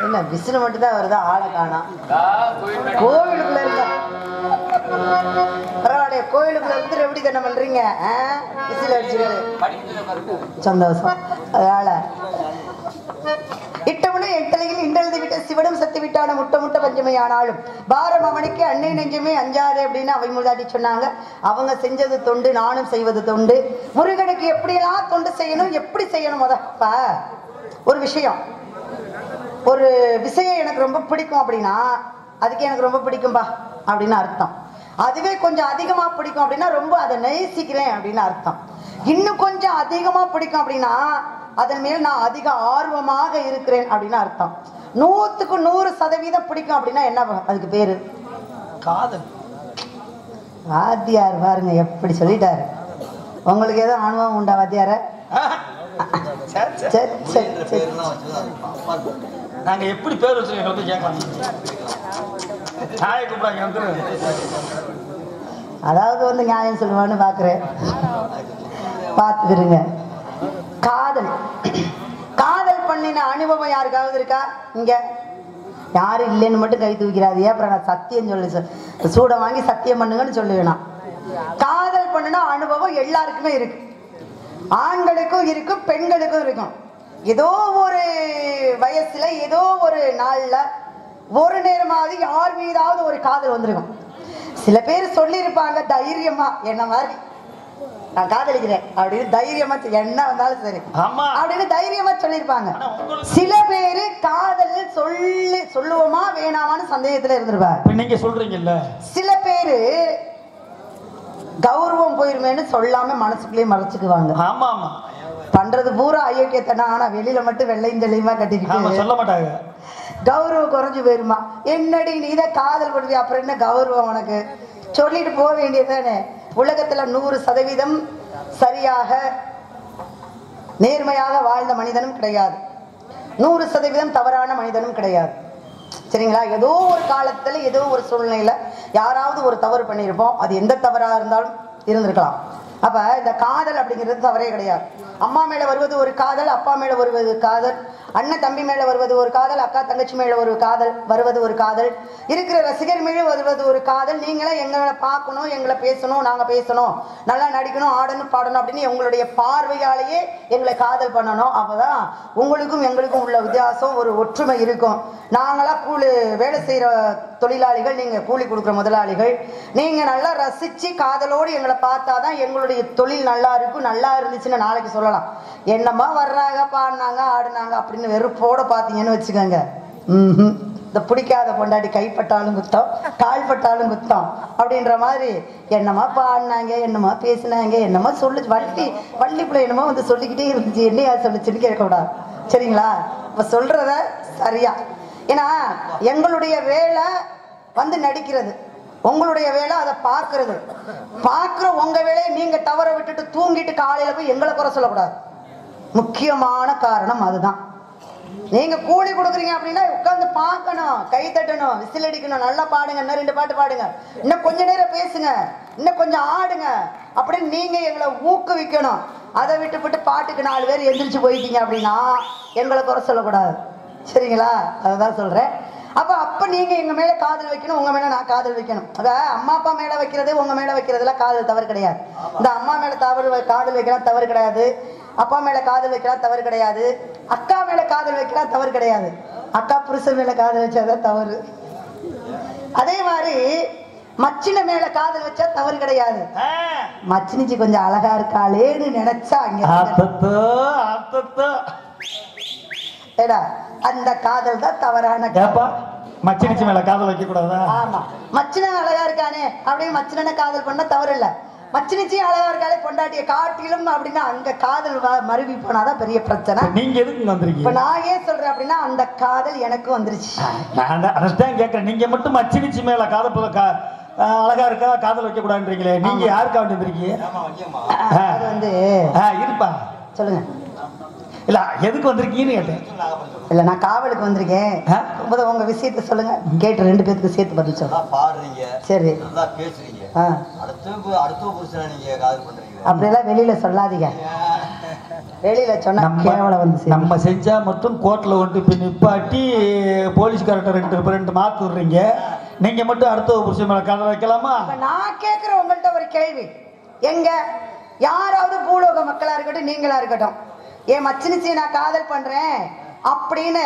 என்ன விசில் மட்டும் தான் வருதா, ஆளை காணோம். கோவிலுக்குள்ள இருந்தா பரவாயில்ல, கோவிலுக்குள்ள இருந்து எப்படி தானே பண்றீங்க? விசில் அடிச்சுக்கிறது சந்தோஷம். அதனால இட்டவனும் எட்டலையில் இன்றெழுதி விட்ட சிவனும் சத்து விட்டான முட்டை முட்டை பஞ்சமை ஆனாலும் பாரம் அவனுக்கு அன்னை நெஞ்சமே அஞ்சாது அப்படின்னு அவை மூதாட்டி சொன்னாங்க. அவங்க செஞ்சது தொண்டு, நானும் செய்வது தொண்டு. முருகனுக்கு எப்படியெல்லாம் தொண்டு செய்யணும், எப்படி செய்யணும். முதப்ப ஒரு விஷயம், ஒரு விஷயம் எனக்கு ரொம்ப பிடிக்கும் அப்படின்னா அதுக்கு எனக்கு ரொம்ப பிடிக்கும்பா அப்படின்னு அர்த்தம். அதுவே கொஞ்சம் அதிகமா பிடிக்கும் அப்படின்னா ரொம்ப அதை நேசிக்கிறேன் அப்படின்னு அர்த்தம். இன்னும் கொஞ்சம் அதிகமா பிடிக்கும் அப்படின்னா அதன் மேல் நான் அதிக ஆர்வமாக இருக்கிறேன் அப்படின்னு அர்த்தம். 100க்கு 100% பிடிக்கும் அப்படின்னா என்ன அதுக்கு பேரு? காதல். வாத்தியார் பாருங்க எப்படி சொல்லிட்டாரு. உங்களுக்கு ஏதோ அனுபவம் உண்டா வாத்தியார? நாங்க எப்படி பேர் வச்சிருக்கோம்? அதாவது வந்து நியாயம் சொல்லுவான்னு பாக்குறேன், பாத்துக்கிறீங்க. காதல் காதல் பண்ணின அனுபவம் யாருக்காவது இருக்கா? இங்க யாரும் இல்லைன்னு மட்டும் கை தூக்கிறாதே. அப்புறம் நான் சத்தியம் சொல்லு, சூட வாங்கி சத்தியம் பண்ணுங்கன்னு சொல்லுவேனா. காதல் பண்ணின அனுபவம் எல்லாருக்குமே இருக்கு. ஆண்களுக்கும் இருக்கும், பெண்களுக்கும் இருக்கும். ஏதோ ஒரு வயசுல ஏதோ ஒரு நாள்ல ஒரு நேரமாவது யார் மீதாவது ஒரு காதல் வந்திருக்கும். சில பேர் சொல்லி இருப்பாங்க தைரியமா, என்ன மாதிரி நான் காதலிக்கிறேன் அப்படின்னு தைரியமா, என்ன வந்தாலும் சரி அப்படின்னு தைரியமா சொல்லியிருப்பாங்க. சில பேரு காதல் சொல்லுவோமா வேணாமான்னு சந்தேகத்துல இருந்திருப்பாங்க. நீங்க சொல்றீங்கல்ல, சில பேரு கௌரவம் போயிருமேன்னு சொல்லாம மனசுக்குள்ளேயே மறைச்சுக்குவாங்க. ஆமா ஆமா, பண்றது பூரா ஐயோக்கியத்தனா, ஆனா வெளியில மட்டும் வெள்ளையும் தெளியுமா கட்டிக்கிட்டு சொல்ல மாட்டாங்க. கௌரவம் குறைஞ்சு போயிருமா. என்னடி நீதான் காதல் பண்ணுவியா, அப்புறம் என்ன கௌரவம் உனக்கு? சொல்லிட்டு போக வேண்டியதுதானே. உலகத்துல 100% சரியாக நேர்மையாக வாழ்ந்த மனிதனும் கிடையாது, 100% தவறான மனிதனும் கிடையாது. சரிங்களா? ஏதோ ஒரு காலத்துல ஏதோ ஒரு சூழ்நிலையில யாராவது ஒரு தவறு பண்ணியிருப்போம். அது எந்த தவறா இருந்தாலும் இருந்திருக்கலாம். அப்ப இந்த காதல் அப்படிங்கிறது தவறே கிடையாது. அம்மா மேல வருவது ஒரு காதல், அப்பா மேல வருவது காதல், அண்ணன் தம்பி மேல வருவது ஒரு காதல், அக்கா தங்கச்சி மேல ஒரு காதல் வருவது ஒரு காதல், இருக்கிற ரசிகர் மேல வருவது ஒரு காதல். நீங்களும் எங்களை பார்க்கணும், எங்களை பேசணும், நாங்க பேசணும், நல்லா நடிக்கணும், ஆடணும், பாடணும் அப்படின்னு உங்களுடைய பார்வையாலேயே எங்களை காதல் பண்ணணும். அப்பதான் உங்களுக்கும் எங்களுக்கும் உள்ள வித்தியாசம், ஒரு ஒற்றுமை இருக்கும். நாங்களா கூலி வேலை செய்யற தொழிலாளிகள், நீங்க கூலி கொடுக்குற முதலாளிகள். நீங்க நல்லா ரசிச்சு காதலோடு எங்களை பார்த்தாதான் எங்களுடைய தொழில் நல்லா இருக்கும். நல்லா இருந்துச்சுன்னு நாளைக்கு சொல்லலாம், என்னமா வர்றாங்க, பாடினாங்க, ஆடுனாங்க அப்படின்னு வெறுப்போட பாத்தீங்கன்னு வச்சுக்கோங்க. இந்த பிடிக்காத பொண்டாட்டி கைப்பட்டாலும் குத்தம், கால்பட்டாலும் குத்தம் அப்படின்ற மாதிரி என்னமா பாடினாங்க, என்னமா பேசினாங்க, என்னமா சொல்லு, வள்ளி பிள்ளை என்னமோ வந்து சொல்லிக்கிட்டே இருந்துச்சு, என்னையா சொல்லுச்சுன்னு கேட்கக்கூடாது. சரிங்களா? இப்ப சொல்றத சரியா. ஏன்னா எங்களுடைய வேலை வந்து நடிக்கிறது, உங்களுடைய வேலை அதை பார்க்கறது. பார்க்குற உங்க வேலையை நீங்க தவற விட்டுட்டு தூங்கிட்டு காலையில போய் எங்களை குறை சொல்லக்கூடாது. முக்கியமான காரணம் அதுதான். நீங்க கூலி கொடுக்குறீங்க அப்படின்னா உட்காந்து பார்க்கணும், கை தட்டணும், விசில் அடிக்கணும், நல்லா பாடுங்க, இன்னும் 2 பாட்டு பாடுங்க, இன்னும் கொஞ்ச நேரம் பேசுங்க, இன்னும் கொஞ்சம் ஆடுங்க அப்படின்னு நீங்க எங்களை ஊக்குவிக்கணும். அதை விட்டு பாட்டுக்கு 4 பேர் எந்திரிச்சு போயிட்டீங்க அப்படின்னா எங்களை குறை சொல்லக்கூடாது. சரிங்களா? அதான் சொல்றேன். அப்ப நீங்க எங்க மேல காதல் வைக்கணும், உங்க மேல நான் காதல் வைக்கணும். அத அம்மா அப்பா மேல வைக்கிறது, உங்க மேல வைக்கிறதுல காதல் தவறு கிடையாது. இந்த அம்மா மேல காதல் வைக்கலாம் தவறு கிடையாது, அப்பா மேல காதல் வைக்கலாம் தவறு கிடையாது, அக்கா மேல காதல் வைக்கலாம் தவறு கிடையாது, அக்கா புருஷன் மேல காதல் வச்சாதான் தவறு. அதே மாதிரி மச்சின மேல காதல் வச்சா தவறு கிடையாது. மச்சினிச்சு கொஞ்சம் அழகா இருக்காளேன்னு நினைச்சா ஏடா அந்த காதல் தான் தவறான. மச்சினிச்சு மேல காதல் வைக்க கூடாதா? ஆமா, மச்சினன் அழகா இருக்கானே அப்படின்னு மச்சினனை காதல் பண்ண தவறு இல்ல. மச்சினிச்சியும் அழகா இருக்காளே பொண்டாட்டிய காட்டிலும் அப்படின்னா அங்க காதல் மருவி போனாதான் பெரிய பிரச்சனை. நீங்க எதுக்கு வந்திருக்கீங்க? இப்ப நான் ஏன் சொல்றேன் அப்படின்னா அந்த காதல் எனக்கு வந்துருச்சு. நான் கேட்கிறேன், நீங்க மட்டும் மச்சினிச்சி மேல காதல் அழகா இருக்கா காதல் வைக்க கூடாதுன்றீங்களே, நீங்க யாருக்கா வந்திருக்கீங்க? அது வந்து இருப்பா சொல்லுங்க. இல்ல எதுக்கு வந்திருக்கீங்கன்னு கேட்டேன். இல்ல நான் காவலுக்கு வந்திருக்கேன். உங்க விஷயத்த சொல்லுங்க, கேட்டு 2 பேருக்கு சேர்த்து பதில் சொல்லுங்க. பாடுறீங்க, சரி, நல்லா பேசுறீங்க, அடுத்த புருஷனை நீங்க காதல் பண்றீங்க, அப்படியெல்லாம் வெளியில சொல்லாதீங்க. வெளியில சொன்னா கேவலம் வந்து நம்ம செஞ்சா மட்டும் கோர்ட்ல கொண்டு போய் நிப்பாட்டி போலீஸ்கார்ட்ட ரெண்டு மாத்து விடுறீங்க. நீங்க மட்டும் அடுத்த புருஷன் மேல காதல் வைக்கலாமா? நான் கேட்கிறேன் உங்கள்ட்ட ஒரு கேள்வி. எங்க யாராவது பூலோக மக்களா இருக்கட்டும் நீங்களா இருக்கட்டும், என் மச்சினிச்சி நான் காதல் பண்றேன் அப்படின்னு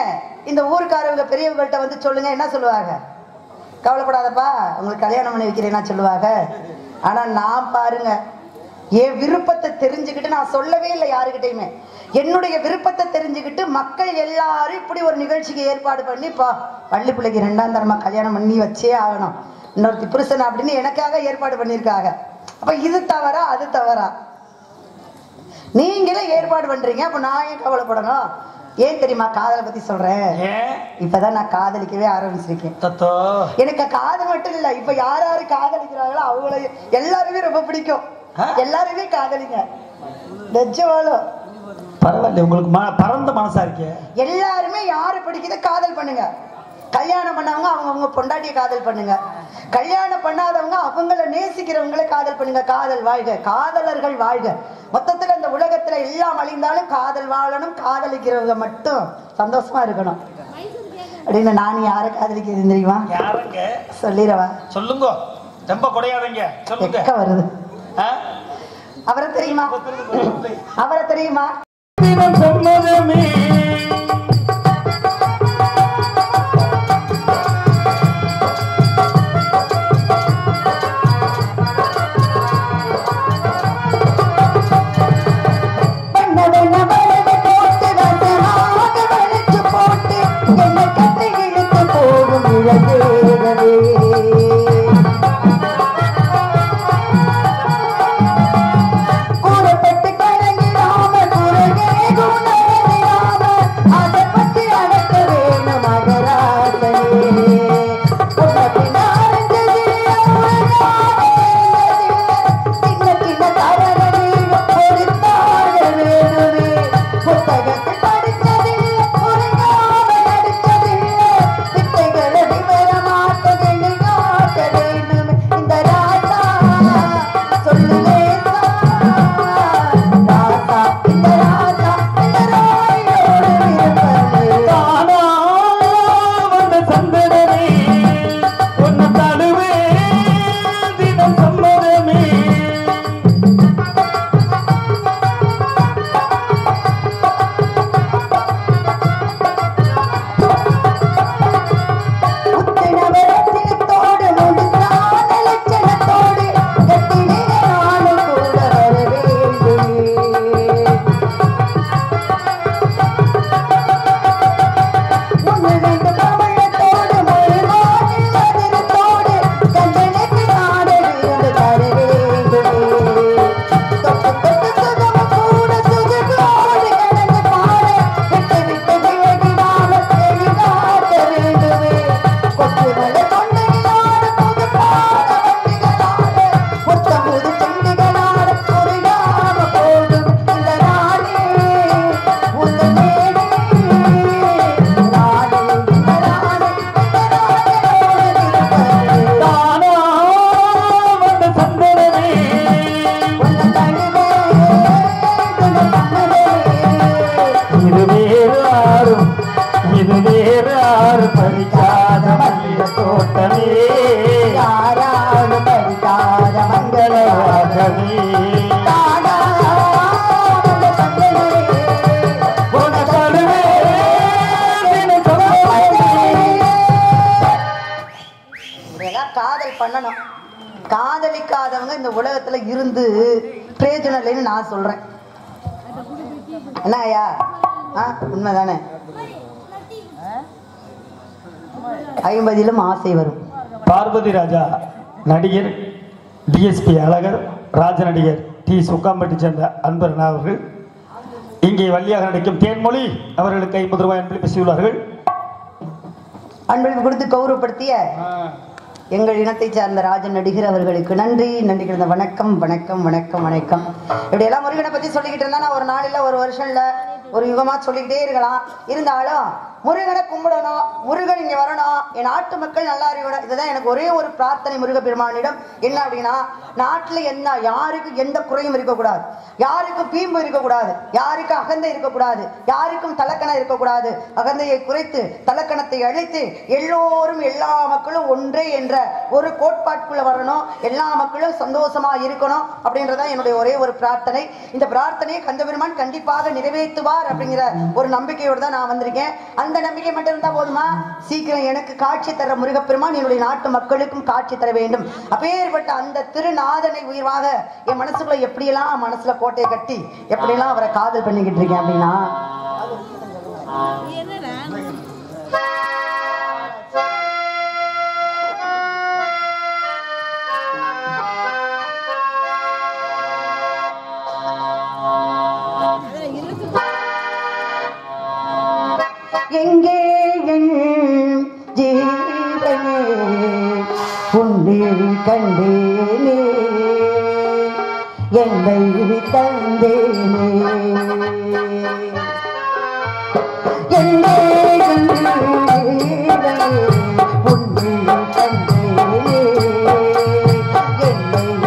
இந்த ஊருக்காரவங்க பெரியவங்கள்ட்ட வந்து சொல்லுங்க, என்ன சொல்லுவாங்க? கவலைப்படாதப்பா உங்களுக்கு கல்யாணம் பண்ணி வைக்கிறேன்னா சொல்லுவாங்க. ஆனா நான் பாருங்க, என் விருப்பத்தை தெரிஞ்சுக்கிட்டு, நான் சொல்லவே இல்லை யாருக்கிட்டையுமே, என்னுடைய விருப்பத்தை தெரிஞ்சுக்கிட்டு மக்கள் எல்லாரும் இப்படி ஒரு நிகழ்ச்சிக்கு ஏற்பாடு பண்ணி பள்ளி பிள்ளைக்கு 2ஆம் தரமா கல்யாணம் பண்ணி வச்சே ஆகணும் இன்னொருத்தி புருஷன் அப்படின்னு எனக்காக ஏற்பாடு பண்ணியிருக்காங்க. அப்ப இது தவறா அது தவறா? நீங்களே ஏற்பாடு பண்றீங்க, அப்ப நான் ஏன் கவலைப்படணும்? ஏன் தெரியுமா காதலை பத்தி சொல்றேன்? இப்பதான் நான் காதலிக்கவே ஆரம்பிச்சிருக்கேன். எனக்கு காதல் மட்டும் இல்ல, இப்ப யார் யாரு காதலிக்கிறாங்களோ அவங்கள எல்லாருமே ரொம்ப பிடிக்கும். எல்லாருமே காதலிங்க. பரவாயில்ல, உங்களுக்கு பரந்த மனசா இருக்கு. எல்லாருமே யாரு பிடிக்குது காதல் பண்ணுங்க. கல்யாணம் பண்ணவங்க அவங்க பொண்டாட்டிய காதல் பண்ணுங்க. கல்யாணம் பண்ணாதவங்க அவங்கள நேசிக்கிறவங்களை காதல் பண்ணுங்க. காதல் வாழ்க, காதலர்கள் வாழ்க. மொத்தத்துல இந்த உலகத்துல எல்லாம் அழிந்தாலும் காதல் வாழணும், காதலிக்கிறவங்க மட்டும் சந்தோஷமா இருக்கணும் அப்படின்னு நான் யார காதலிக்கிறது தெரியுமா? சொல்லிடவா? சொல்லுங்க, ரொம்ப குறையாதீங்க, சொல்லுங்க. வருது. அவரை தெரியுமா? அவரை தெரியுமா? காதலிக்காதவங்க இந்த உலகத்துல இருந்து பிரயோஜனம் இல்லைன்னு நான் சொல்றேன். என்ன ஐயா? உண்மைதானே? 50லும் ஆசை வரும். பார்வதி ராஜா நடிகர் டிஎஸ்பி அழகர், ராஜ நடிகர் டி சுக்காம்பட்டி சேர்ந்த அன்பர் அவர்கள் இங்கே வள்ளியாக நடிக்கும் தேன்மொழி அவர்களுக்கு 50 ரூபாய் அன்பளிப்பு பேசியுள்ளார்கள். அன்பளிப்பு கொடுத்து கௌரவப்படுத்திய எங்கள் இனத்தை சார்ந்த ராஜன் நடிகர் அவர்களுக்கு நன்றி நன்றி கிடந்த வணக்கம் வணக்கம் வணக்கம் வணக்கம். இப்படி எல்லாம் முருகனை பத்தி சொல்லிக்கிட்டு இருந்தா நான் ஒரு நாள் இல்ல, ஒரு வருஷம் இல்ல, ஒரு யுகமா சொல்லிக்கிட்டே இருக்கலாம். இருந்தாலும் முருகனை கும்பிடணும், முருகன் இங்க வரணும், என் நாட்டு மக்கள் நல்லா இருக்கணும். இதுதான் எனக்கு ஒரே ஒரு பிரார்த்தனை முருகப்பெருமானிடம். என்ன அப்படின்னா, நாட்டுல என்ன யாருக்கும் எந்த குறையும் இருக்கக்கூடாது, யாருக்கும் பீம்பு இருக்கக்கூடாது, யாருக்கும் அகந்தை இருக்கக்கூடாது, யாருக்கும் தலக்கணம் இருக்கக்கூடாது. அகந்தையை குறைத்து தலக்கணத்தை அழித்து எல்லோரும் எல்லா மக்களும் ஒன்றே என்ற ஒரு கோட்பாட்டுக்குள்ள வரணும், எல்லா மக்களும் சந்தோஷமா இருக்கணும் அப்படின்றதான் என்னுடைய ஒரே ஒரு பிரார்த்தனை. இந்த பிரார்த்தனையை கந்தபெருமான் கண்டிப்பாக நிறைவேற்றுவார் அப்படிங்கிற ஒரு நம்பிக்கையோடு தான் நான் வந்திருக்கேன். அந்த நம்பிக்கை மட்டும் இருந்தா போதுமா? சீக்கிரம் எனக்கு காட்சி தர முருகப்பெருமான் என்னுடைய நாட்டு மக்களுக்கும் காட்சி தர வேண்டும். அப்பேற்பட்ட அந்த திருநாதனை உயிர்வாக என் மனசுக்குள்ள எப்படியெல்லாம் மனசுல கோட்டையை கட்டி எப்படியெல்லாம் அவரை காதல் பண்ணிக்கிட்டு இருக்கேன் அப்படின்னா, எங்கே என் ஜீவனே உன்னை கண்டேனே, என்னை தந்தேனே, எங்கே என் ஜீவனே உன்னை கண்டேனே, என்னை தந்தேனே.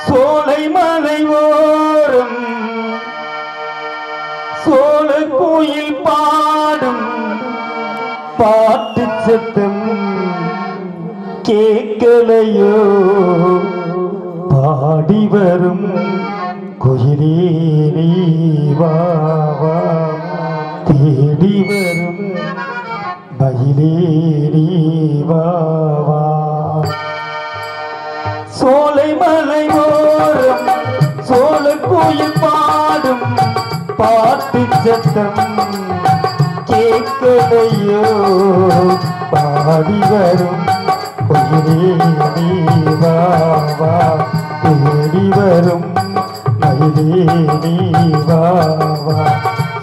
சோலை மலை ஓரம் சோழ கோயில் பாடும் பாட்டு சத்தம் கேட்கலையோ, பாடி வரும் குயிலே நீ வா வா, தேடி வரும் மயிலே நீ வா வா. சோலை மலை ஓரம் சோழ கோயில் பாடும் பாட்டு சத்தம் கேட்கலையோ, பாடி வரும் வா வா தேடி வரும் மயிலே வா வா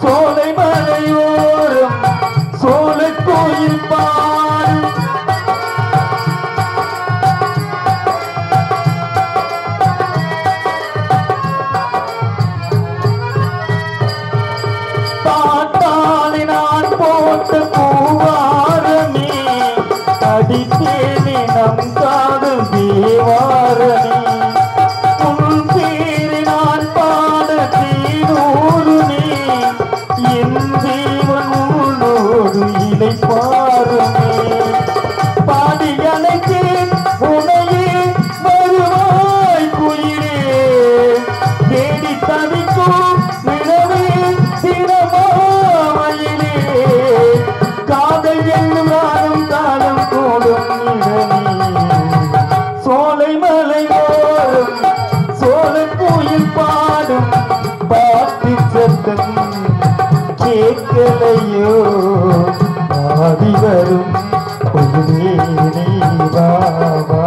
சோலை மலையோரம் சோலை கோயில் பாடும் பாட்டாளி நான் போட்ட பூவாரமே அடித்தேனே நம் காதல் தேவாரணி உன் பேரை நான் பாட தீனூருனே என் ஜீவன் உன்னோடு இலை பாருமே பாடி அழைத்தேன் உனையே வருவாய் குயிலே தேடி தவிக்கும் நிலவே தினமாமயிலே காதல் என்னும் ராகம் காலம் கூடும் சோலை மலை ஓடும் சோலை கோயில் பாடும் பாட்டு சத்தம் கேட்கலையோ ஆடி வரும் பொழுதே நீ வா வா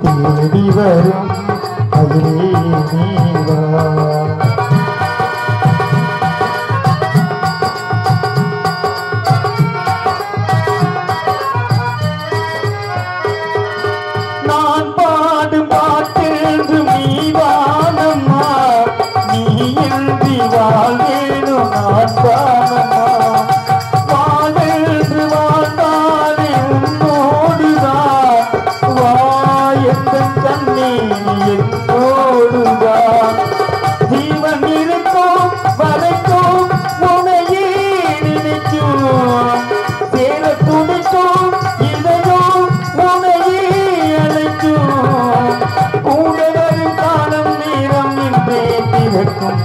தேடி வரும் அதிலே நீ வா நான் பாடும் பாட்டென்று நீதானம்மா நீ இன்றி வாழ்வேனும் நான் தானம்மா வாழ்வென்று வாழ்ந்தாலே உன்னோடுதான் வா எந்தன் கண்ணே என்னோடுதான் ஜீவன் இருக்கும் வரைக்கும் உனையே நினைக்கும் சேர துடிக்கும் இதயம் உனையே அழைக்கும் கூட வரும் காலம் நேரம் என்றே திறக்கும்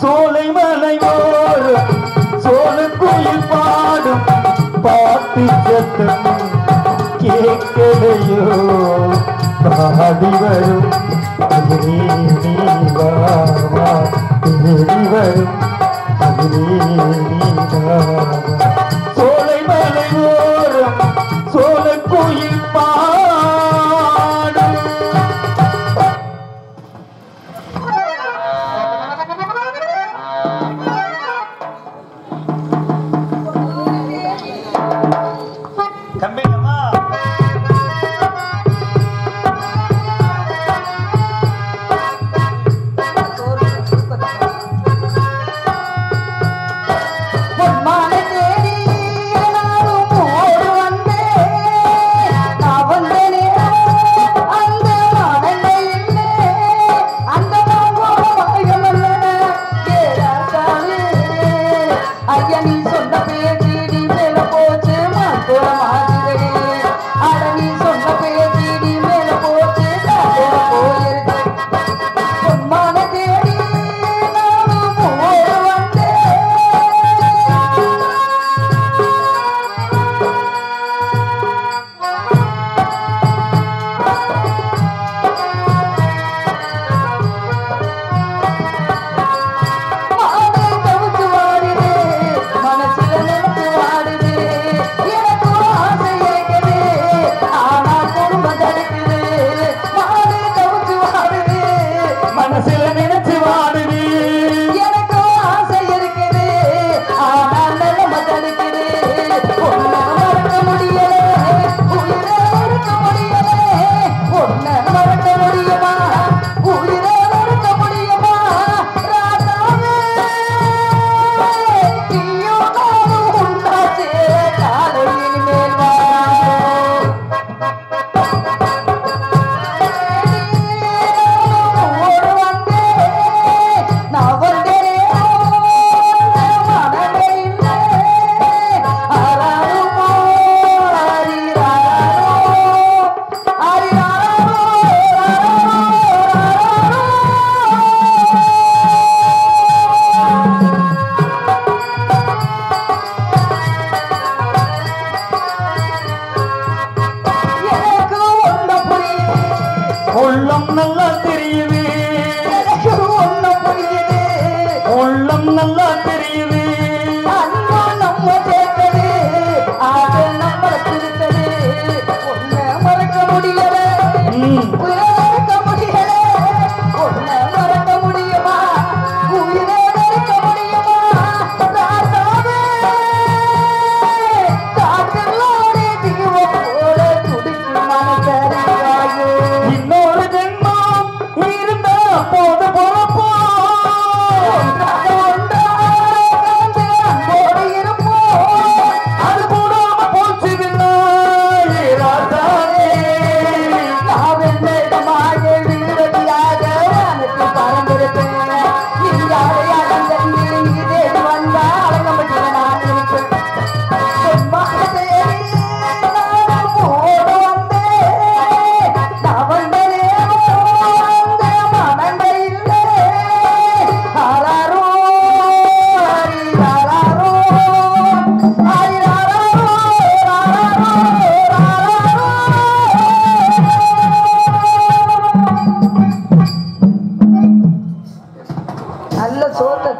சோலை மலை ஓடும் சோலை கோயில் பாடும் பாட்டு சத்தம் கேட்கலையோ பாடி வரும் அதிலே நீ வா வா தேடி வரும் அதிலே நீ வா வா சோலை மலை ஓரம் சோலை கோயில் பாடும் கம்பேங்கம்மா பொன்மாலை தேடி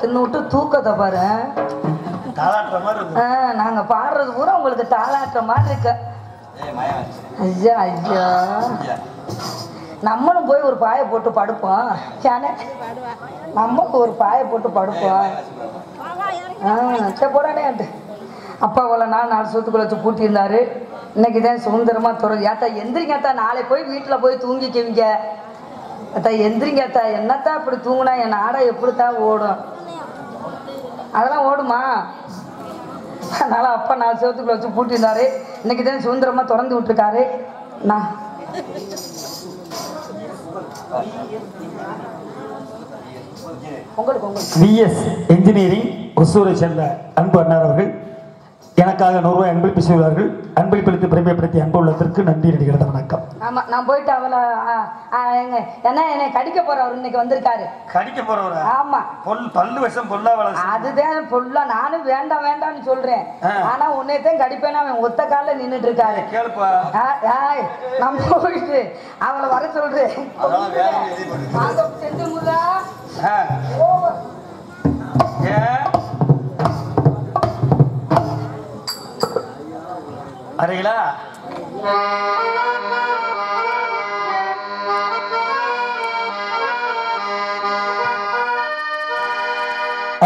தின்னு விட்டு தூக்கத்தை பாரு. நாங்க பாடுறது பூரா உங்களுக்கு தாளாட்டுற மாதிரி இருக்கு. ஐயா ஐயா, நம்மளும் போய் ஒரு பாயை போட்டு படுப்போம். நம்மளுக்கு ஒரு பாயை போட்டு படுப்போம். சரி போடானே. அப்பா போல 4 வருஷத்துக்குள்ள வச்சு பூட்டியிருந்தாரு. இன்னைக்கு தான் சுதந்திரமா தொடர். ஏத்தா எந்திரிங்கத்தா, நாளை போய் வீட்டில் போய் தூங்கிக்குவீங்க. அத்தா எந்திரிங்கத்தா. என்னத்தா இப்படி தூங்குனா என் நாடா எப்படித்தான் ஓடும்? அதெல்லாம் ஓடுமா? அதனால அப்பா 4 வருஷத்துக்குள்ள வச்சு பூட்டியிருந்தாரு. இன்னைக்கு தான் சுதந்திரமா திறந்து விட்டுருக்காரு. நான் விஎஸ் இன்ஜினியரிங் ஒசூரை சேர்ந்த அன்பு அண்ணார் அவர்கள் எனக்காக 100 ரூபாய் அன்பளிப்பு செய்வார்கள். அன்பளிப்பளித்து பெருமைப்படுத்திய அன்பு உள்ளத்திற்கு நன்றி நடிகிறது. வணக்கம். ஆமா, நான் போயிட்டு அவளை என்ன என்னை கடிக்க போறவர் இன்னைக்கு வந்திருக்காரு. கடிக்க போறவரா? ஆமா, பல்லு விஷம் பொல்லா வளர்ச்சி. அதுதான் பொல்லா. நானும் வேண்டாம் வேண்டாம்னு சொல்றேன். ஆனா உன்னையத்தான் கடிப்பேன்னு அவன் ஒத்த காலில் நின்றுட்டு இருக்காரு. கேளுப்பா, நம்ம போயிட்டு அவளை வர சொல்றேன். அறைகளா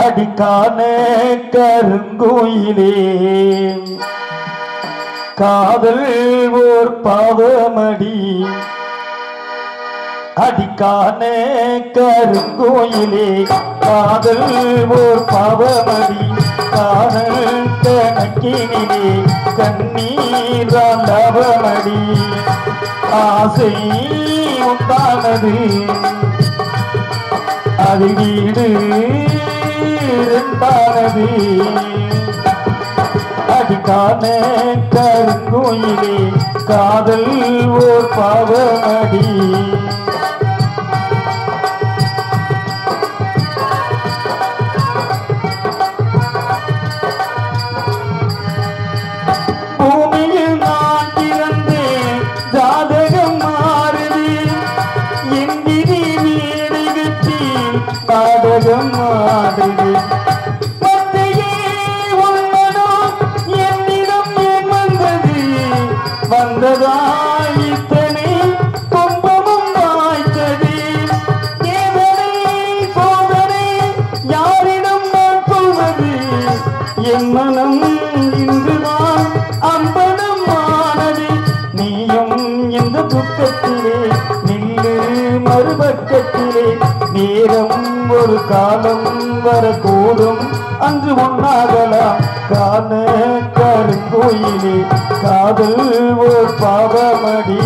அடிக்கான கருங்கோயிலே காதல் ஓர் பாவமடி. அடிக்கான கருங்கோயிலே காதல் ஓர் பாவமடி. காதல் கணக்கினிலே கண்ணீரால் அவமடி. ஆசை உண்டானது அது வீடு இரண்டானது. அடிக்கான கருங்கோயிலே காதல் ஓர் பாவமடி. பூமியில் நான் பிறந்தேன், ஜாதகம் மாறுது. எந்திரி வீடு கட்டி நாடகம் ஆடுது. மத்தையே உள்ளனோ என்னிடம் ஏன் வந்தது? வந்ததா இத்தனை துன்பமும் வாய்த்தது. ஏதனை சோதனை யாரிடம் நான் சொல்வது? என் மனம் இன்றுதான் அம்பலம் ஆனது. நீயும் இந்த துக்கத்திலே நின்று மறுபக்கத்திலே. நேரம் ஒரு காலம் வரக்கூடும், அன்று ஒன்னாகலாம். காண கருங்கோயிலே காதல் ஓர் பாவமடி.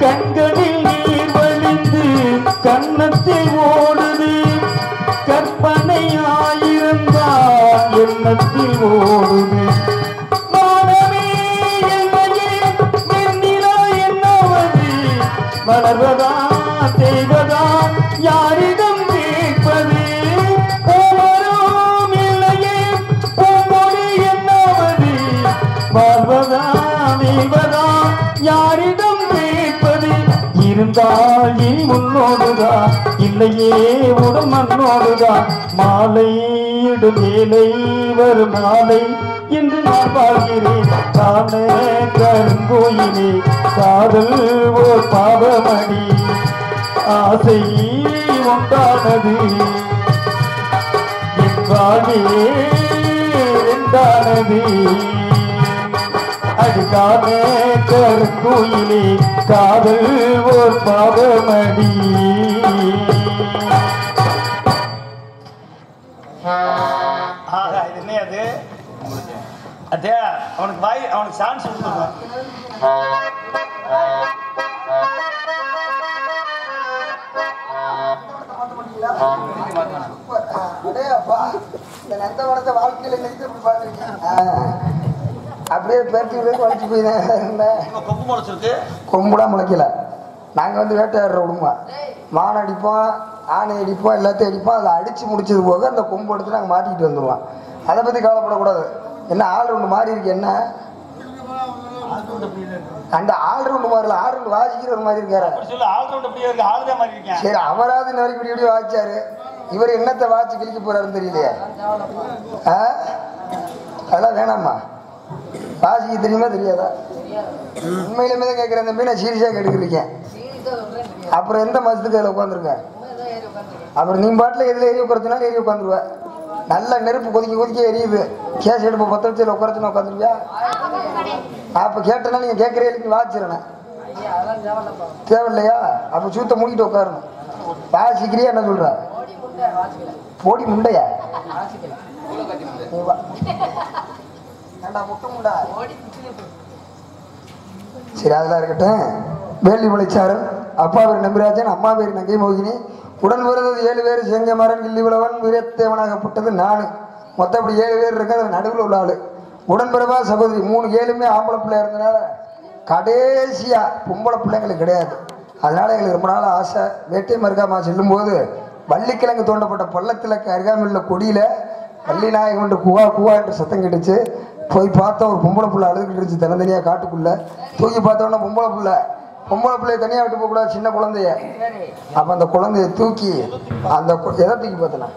கண்களில் நீர் வழிந்து கன்னத்தில் ஓடுது. கற்பனையாயிருந்தால் எண்ணத்தில் ஓடுது. வானமே என்னையே வெண்ணிலா என்னவது? வளர்வதா செய்வதா யாரிடம் கேட்பது? ஒவ்வொரும் இல்லையே ஒவ்வொரு என்னவது? வாழ்வதா வீழ்வதா யாரிடம் கேட்பது? இருந்தால் இனி முன்னோடுதான், இல்லையே உடல் மண்ணோடுதான். மாலை இடும் வேலை வரும் நாளை என்று நான் வாழ்கிறேன். காண கருங்கோயிலே காதல் ஓர் பாவமடி. ஆசை உண்டானது என் வாழ்வே உண்டானது. அதுக்காக கருங்கோயிலே காதல் ஓர் பாவமடி. இது என்ன அது? அதே அவனுக்கு வாய், அவனுக்கு சான்ஸ் கொடுத்துருவான். அப்படியே பேட்டி வளைச்சு போயிருந்தேன். கொம்பு முளைச்சிருக்கு. கொம்புலாம் முளைக்கல. நாங்கள் வந்து வேட்டையாடுற விடுமா, மான் அடிப்போம், ஆணை அடிப்போம், எல்லாத்தையும் அடிப்போம். அதில் அடித்து முடிச்சது போக அந்த கொம்பு எடுத்து நாங்கள் மாட்டிக்கிட்டு வந்துடுவோம். அதை பற்றி கவலைப்படக்கூடாது. என்ன ஆல்ரவுண்டு மாறி இருக்கு என்ன அந்த ஆல்ரவுண்டு மாறல ஆல்ரவுண்டு வாசிக்கிற ஒரு மாதிரி இருக்காரு சரி அவராது இன்ன வரைக்கும் இப்படி வாசிச்சாரு இவர் என்னத்தை வாட்சி கிழிக்க போறாருன்னு தெரியலையே அதெல்லாம் வேணாமா வாசிக்க தெரியுமா தெரியாதா உண்மையிலுமே தான் கேட்குறேன் தம்பி நான் சீரியஸாக கேட்டுக்கிருக்கேன் அப்புறம் எந்த மாதத்துக்கு அதில் உட்காந்துருக்கேன் அப்புறம் நீ பாட்டில் எதில் எரிய உட்காரச்சுனாலும் எரிய உட்காந்துருவேன் நல்ல நெருப்பு கொதிக்க எரியுது கேஸ் எடுப்பு 10 நிமிஷத்தில் உட்காரச்சுன்னா உட்காந்துருவியா அப்போ கேட்டேன்னா நீங்கள் கேட்குறீங்க வாச்சிடணேன் தேவையில்லையா அப்போ சூத்த மூடிட்டு உட்காரணும் வாசிக்கிறியா என்ன சொல்ற போடி முண்டையா சரி அதெல்லாம் இருக்கட்டும் வேலி முளைச்சாரல் அப்பா பேர் நம்பிராஜன் அம்மா பேர் நங்கை மோகினி உடன் பிறந்தது 7 பேர் செங்கமரன் கிள்ளிவிளவன் வீரத்தேவனாகப்பட்டது 4 மொத்தம் அப்படி 7 பேர் இருக்கு அது நடுவில் உள்ள ஆளு உடன்பிறவா சகோதரி 3 7மே ஆம்பளை பிள்ளை இருந்தனால கடைசியா பொம்பளை பிள்ளைங்களுக்கு கிடையாது அதனால எங்களுக்கு ரொம்ப நாள் ஆசை வேட்டை மருகாமா செல்லும்போது வள்ளிக்கிழங்கு தோண்டப்பட்ட பள்ளத்தில் அருகாமையுள்ள கொடியில வள்ளி நாயகம் என்று குவா குவா என்று சத்தம் கிடைச்சு போய் பார்த்தா ஒரு பொம்பளை பிள்ளை அழுதுகிட்டு இருந்துச்சு தனித்தனியாக காட்டுக்குள்ள தூக்கி பார்த்தோன்னா பொம்பளை பிள்ளைய தனியாக விட்டு போகக்கூடாது சின்ன குழந்தைய அப்போ அந்த குழந்தைய தூக்கி அந்த எதை தூக்கி பார்த்தனா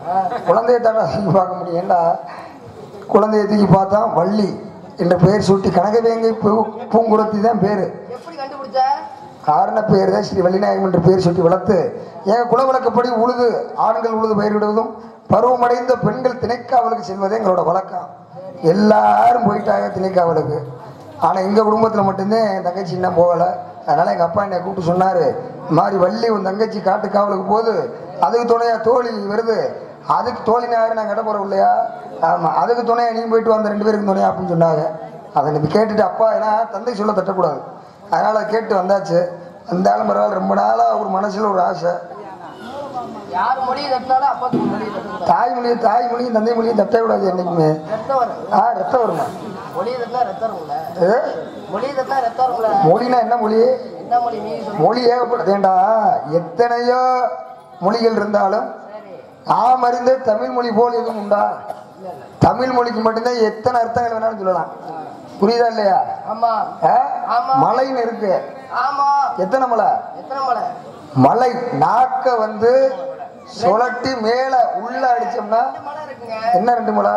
குழந்தைய தானே தூக்கி பார்க்க முடியும் ஏண்டா குழந்தைய தூக்கி பார்த்தா வள்ளி என்ற பெயர் சுட்டி கனகவேங்கை பூங்குடத்தி தான் பேரு காரண பெயர் தான் ஸ்ரீ வள்ளிநாயகம் என்ற பெயர் சுட்டி வளர்த்து எங்க குலவழக்கப்படி உழுது ஆண்கள் உழுது பயிரிடுவதும் பருவமடைந்த பெண்கள் திணைக்காவலுக்கு செல்வதே எங்களோட வழக்கம் எல்லாரும் போயிட்டாங்க திணைக்காவலுக்கு ஆனால் எங்கள் குடும்பத்தில் மட்டும்தான் என் தங்கச்சி இன்னும் போகலை அதனால் எங்கள் அப்பா என்னை கூப்பிட்டு சொன்னார் இந்த மாதிரி வள்ளி உன் தங்கச்சி காட்டுக்காவலுக்கு போகுது அதுக்கு துணையா தோழி வருது அதுக்கு தோழி யாரும் நான் கட்ட போகிறோம் இல்லையா ஆமாம் அதுக்கு துணையா நீ போயிட்டு வந்த 2 பேருக்கு துணையா அப்படின்னு சொன்னாங்க அதை நீ கேட்டுட்டு அப்பா ஏன்னா தந்தை சொல்ல தட்டக்கூடாது அதனால் அதை கேட்டு வந்தாச்சு வந்தாலும் பரவாயில்ல ரொம்ப நாளாக ஒரு மனசில் ஒரு ஆசை தாய்மொழியும் தந்தை மொழியும் தட்ட விடாது என்னைக்குமே ரத்தம் வருமா மொழினா என்ன மொழி மொழி ஏகப்பட்டதேண்டா எத்தனையோ மொழிகள் இருந்தாலும் நாம் அறிந்த தமிழ் மொழி போல் எதுவும் உண்டா தமிழ் மொழிக்கு மட்டும்தான் எத்தனை அர்த்தங்கள் வேணாலும் சொல்லலாம் புரியுதா இல்லையா மலைன்னு இருக்கு எத்தனை மலை மலை நாக்க வந்து சுழட்டி மேல உள்ள அடிச்சோம்னா என்ன 2 மலை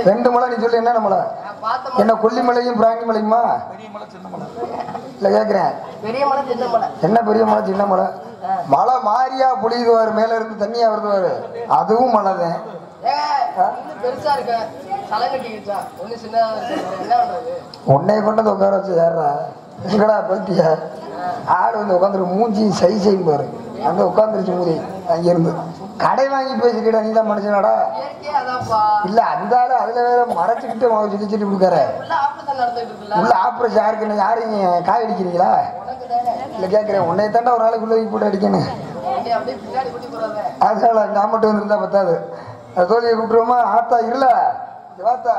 2 மலை நீ சொல்லி என்ன மலை என்ன கொல்லிமலையும் பிராங்கி மலையுமா இல்ல கேக்குறேன் என்ன பெரிய மலை சின்ன மலை மலை மாறியா பொழியுதுவாரு மேல இருந்து தண்ணியா வருதுவாரு அதுவும் மலை தான் உன்னை கொண்டு உட்கார வச்சு ஏறா எங்கடா பத்தியா ஆடு வந்து உட்காந்துருக்கு மூஞ்சி சை செய்யும் பாரு அங்க உட்காந்துருச்சு மூதி அங்கிருந்து கடை வாங்கி பேசிக்கிட்டா நீ தான் மனுஷனாடா இல்ல அந்த ஆளு அதுல வேற மறைச்சுக்கிட்டு சொல்லி சொல்லி கொடுக்காரு உள்ள ஆப்ரேஷன் யாருக்குன்னு யாரும் காய் அடிக்கிறீங்களா இல்ல கேக்குறேன் உன்னை தாண்டா ஒரு நாளைக்கு உள்ள போட்டு அடிக்கணும் அதனால நான் மட்டும் வந்துருந்தா பத்தாது தோழியை கூப்பிட்டுருவோமா ஆத்தா இல்ல வாத்தா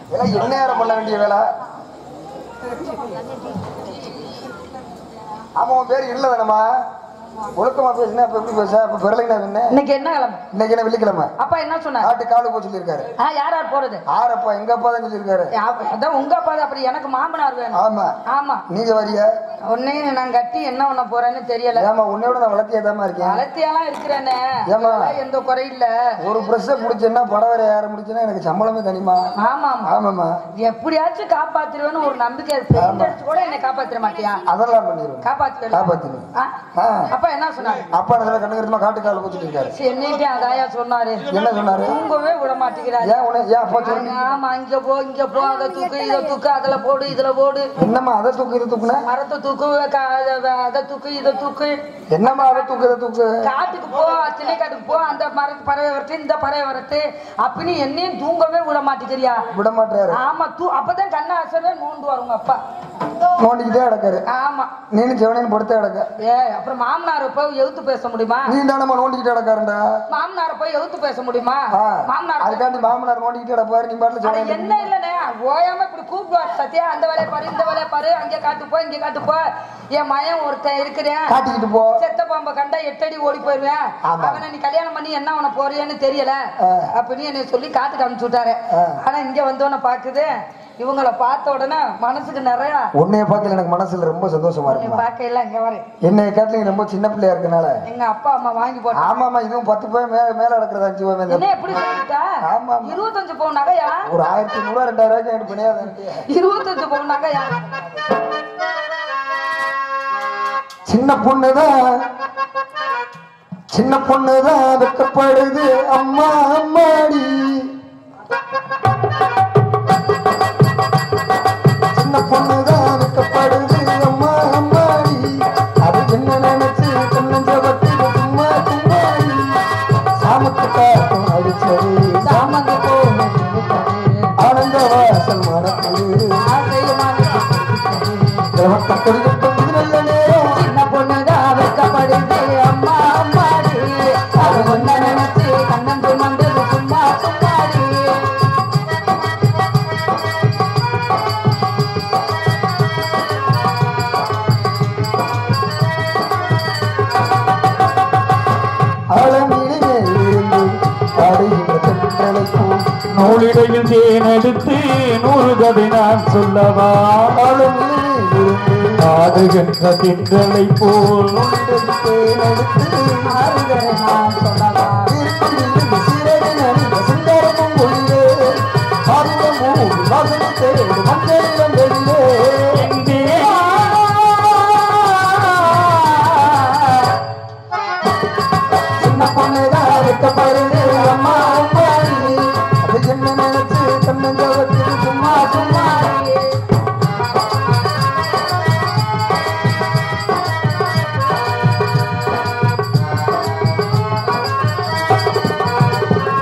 இதெல்லாம் என்ன நேரம் பண்ண வேண்டிய வேலை ஆமா உன் பேரு இல்ல தானம்மா ஒழுக்கமா பேசுனா இப்ப எப்படி பேச இப்ப பிறலைனா என்ன இன்னைக்கு என்ன கிழமை இன்னைக்கு என்ன வெள்ளிக்கிழமை அப்பா என்ன சொன்னாரு ஆட்டு காலு போய் சொல்லியிருக்காரு யார் போறது ஆறப்பா எங்க அப்பா தான் சொல்லியிருக்காரு அதான் உங்க அப்பா தான் அப்படி எனக்கு மாமனார் வேணும் ஆமா ஆமா நீங்க வரியா உன்னையும் நான் கட்டி என்ன பண்ண போறேன்னு தெரியல ஏமா உன்னையோட நான் வளர்த்தியாதாமா இருக்கேன் வளர்த்தியாலாம் இருக்கிறேனே ஏமா எந்த குறை இல்ல ஒரு பிரஷ முடிச்சேன்னா படம் வர யார முடிச்சுன்னா எனக்கு சம்பளமே தனிமா ஆமா ஆமாமா எப்படியாச்சும் காப்பாத்திருவேன்னு ஒரு நம்பிக்கை கூட என்னை காப்பாத்திர மாட்டியா அதெல்லாம் பண்ணிடுவேன் காப்பாத்திருவேன் அப்பா என்ன சொன்னாரு அப்பா என்ன கண்ணுக்கருமா காட்டு கால போச்சுட்டு இருக்காரு என்னைக்கு அதாயா சொன்னாரு என்ன சொன்னாரு தூங்கவே விட மாட்டேங்கிறாரு ஆமா இங்க போ அதை தூக்கு இதை தூக்கு அதுல போடு இதுல போடு என்னம்மா அதை தூக்கு இதை தூக்குன மரத்தை தூக்கு அதை தூக்கு இதை தூக்கு என்னம்மா அதை தூக்கு இதை தூக்கு காட்டுக்கு போ திணைக்காட்டுக்கு போ அந்த மரத்து பறவை வரட்டு இந்த பறவை வரட்டு அப்படின்னு என்னையும் தூங்கவே விட மாட்டேங்கிறியா விட மாட்டாரு ஆமா அப்பதான் கண்ண அசரவே நோண்டுவாரு உங்க அப்பா நோண்டிக்கிட்டே கிடக்காரு ஆமா நீனு செவனேன்னு படுத்தே கிடக்க அப்புறம் மாமனார போய் எழுத்து பேச முடியுமா நீ தானம்மா நோண்டிக்கிட்டே கிடக்காருண்டா மாமனார போய் எழுத்து பேச முடியுமா மாமனார் அதுக்காண்டி மாமனார் நோண்டிக்கிட்டே கிடப்பாரு நீ பாட்டுல என்ன இல்லனே ஓயாம இப்படி கூப்பிடுவாரு சத்தியா, அந்த வேலையை பாரு இந்த வேலையை பாரு, அங்கே காட்டுப்போ இங்கே காட்டுப்போ. என் மயன் ஒருத்தன் இருக்கிறேன், காட்டிக்கிட்டு போ. செத்த பாம்பை கண்டா 8 அடி ஓடி போயிருவேன். அவனை நீ கல்யாணம் பண்ணி என்ன அவனை போறியன்னு தெரியல அப்படின்னு என்னை சொல்லி காட்டுக்கு அனுப்பிச்சு விட்டாரு. ஆனா இங்க வந்தோன்னு பாக்குது, இவங்களை பார்த்த உடனே மனசுக்கு நிறைய உன்னைய பார்க்கல எனக்கு மனசுல ரொம்ப சந்தோஷமா இருக்கு. பார்க்கல இங்க வரேன். என்னைய காட்டில ரொம்ப சின்ன பிள்ளையா இருக்கனால எங்க அப்பா அம்மா வாங்கி போட்டாங்க. ஆமாமா, இதுவும் 10 பவுன் மேல நடக்கிறதா 5 பவுன். என்ன எப்படி சொல்லிட்டா? ஆமா, 25 பவுன் நகையா? ஒரு 1500 2000 எனக்கு பிணையாத. 25 பவுன் நகையா? சின்ன பொண்ணுதான் வெக்கப்படுது அம்மா அம்மாடி. சின்ன பொண்ணுதான் வெக்கப்படுது அம்மா அம்மாடி. அது என்ன நினைச்சு கண்ணஞ்ச வட்டி சும்மா சும்மாடி. சாமத்து காட்டும் அடிச்சது சாமந்து போன ஆனந்த வாசல் மனப்பது சின்ன பொண்ணுதான் வெக்கப்படுது அம்மா அம்மாடி. அது ஒன்ன நினைச்சு கண்ணன் சுமந்தது சும்மா சும்மாடி. நூலிடையில் தேனெடுத்து 100 கதை நான் சொல்லவா. ஆடுகின்ற திங்களை போல் நான் சொல்லவா.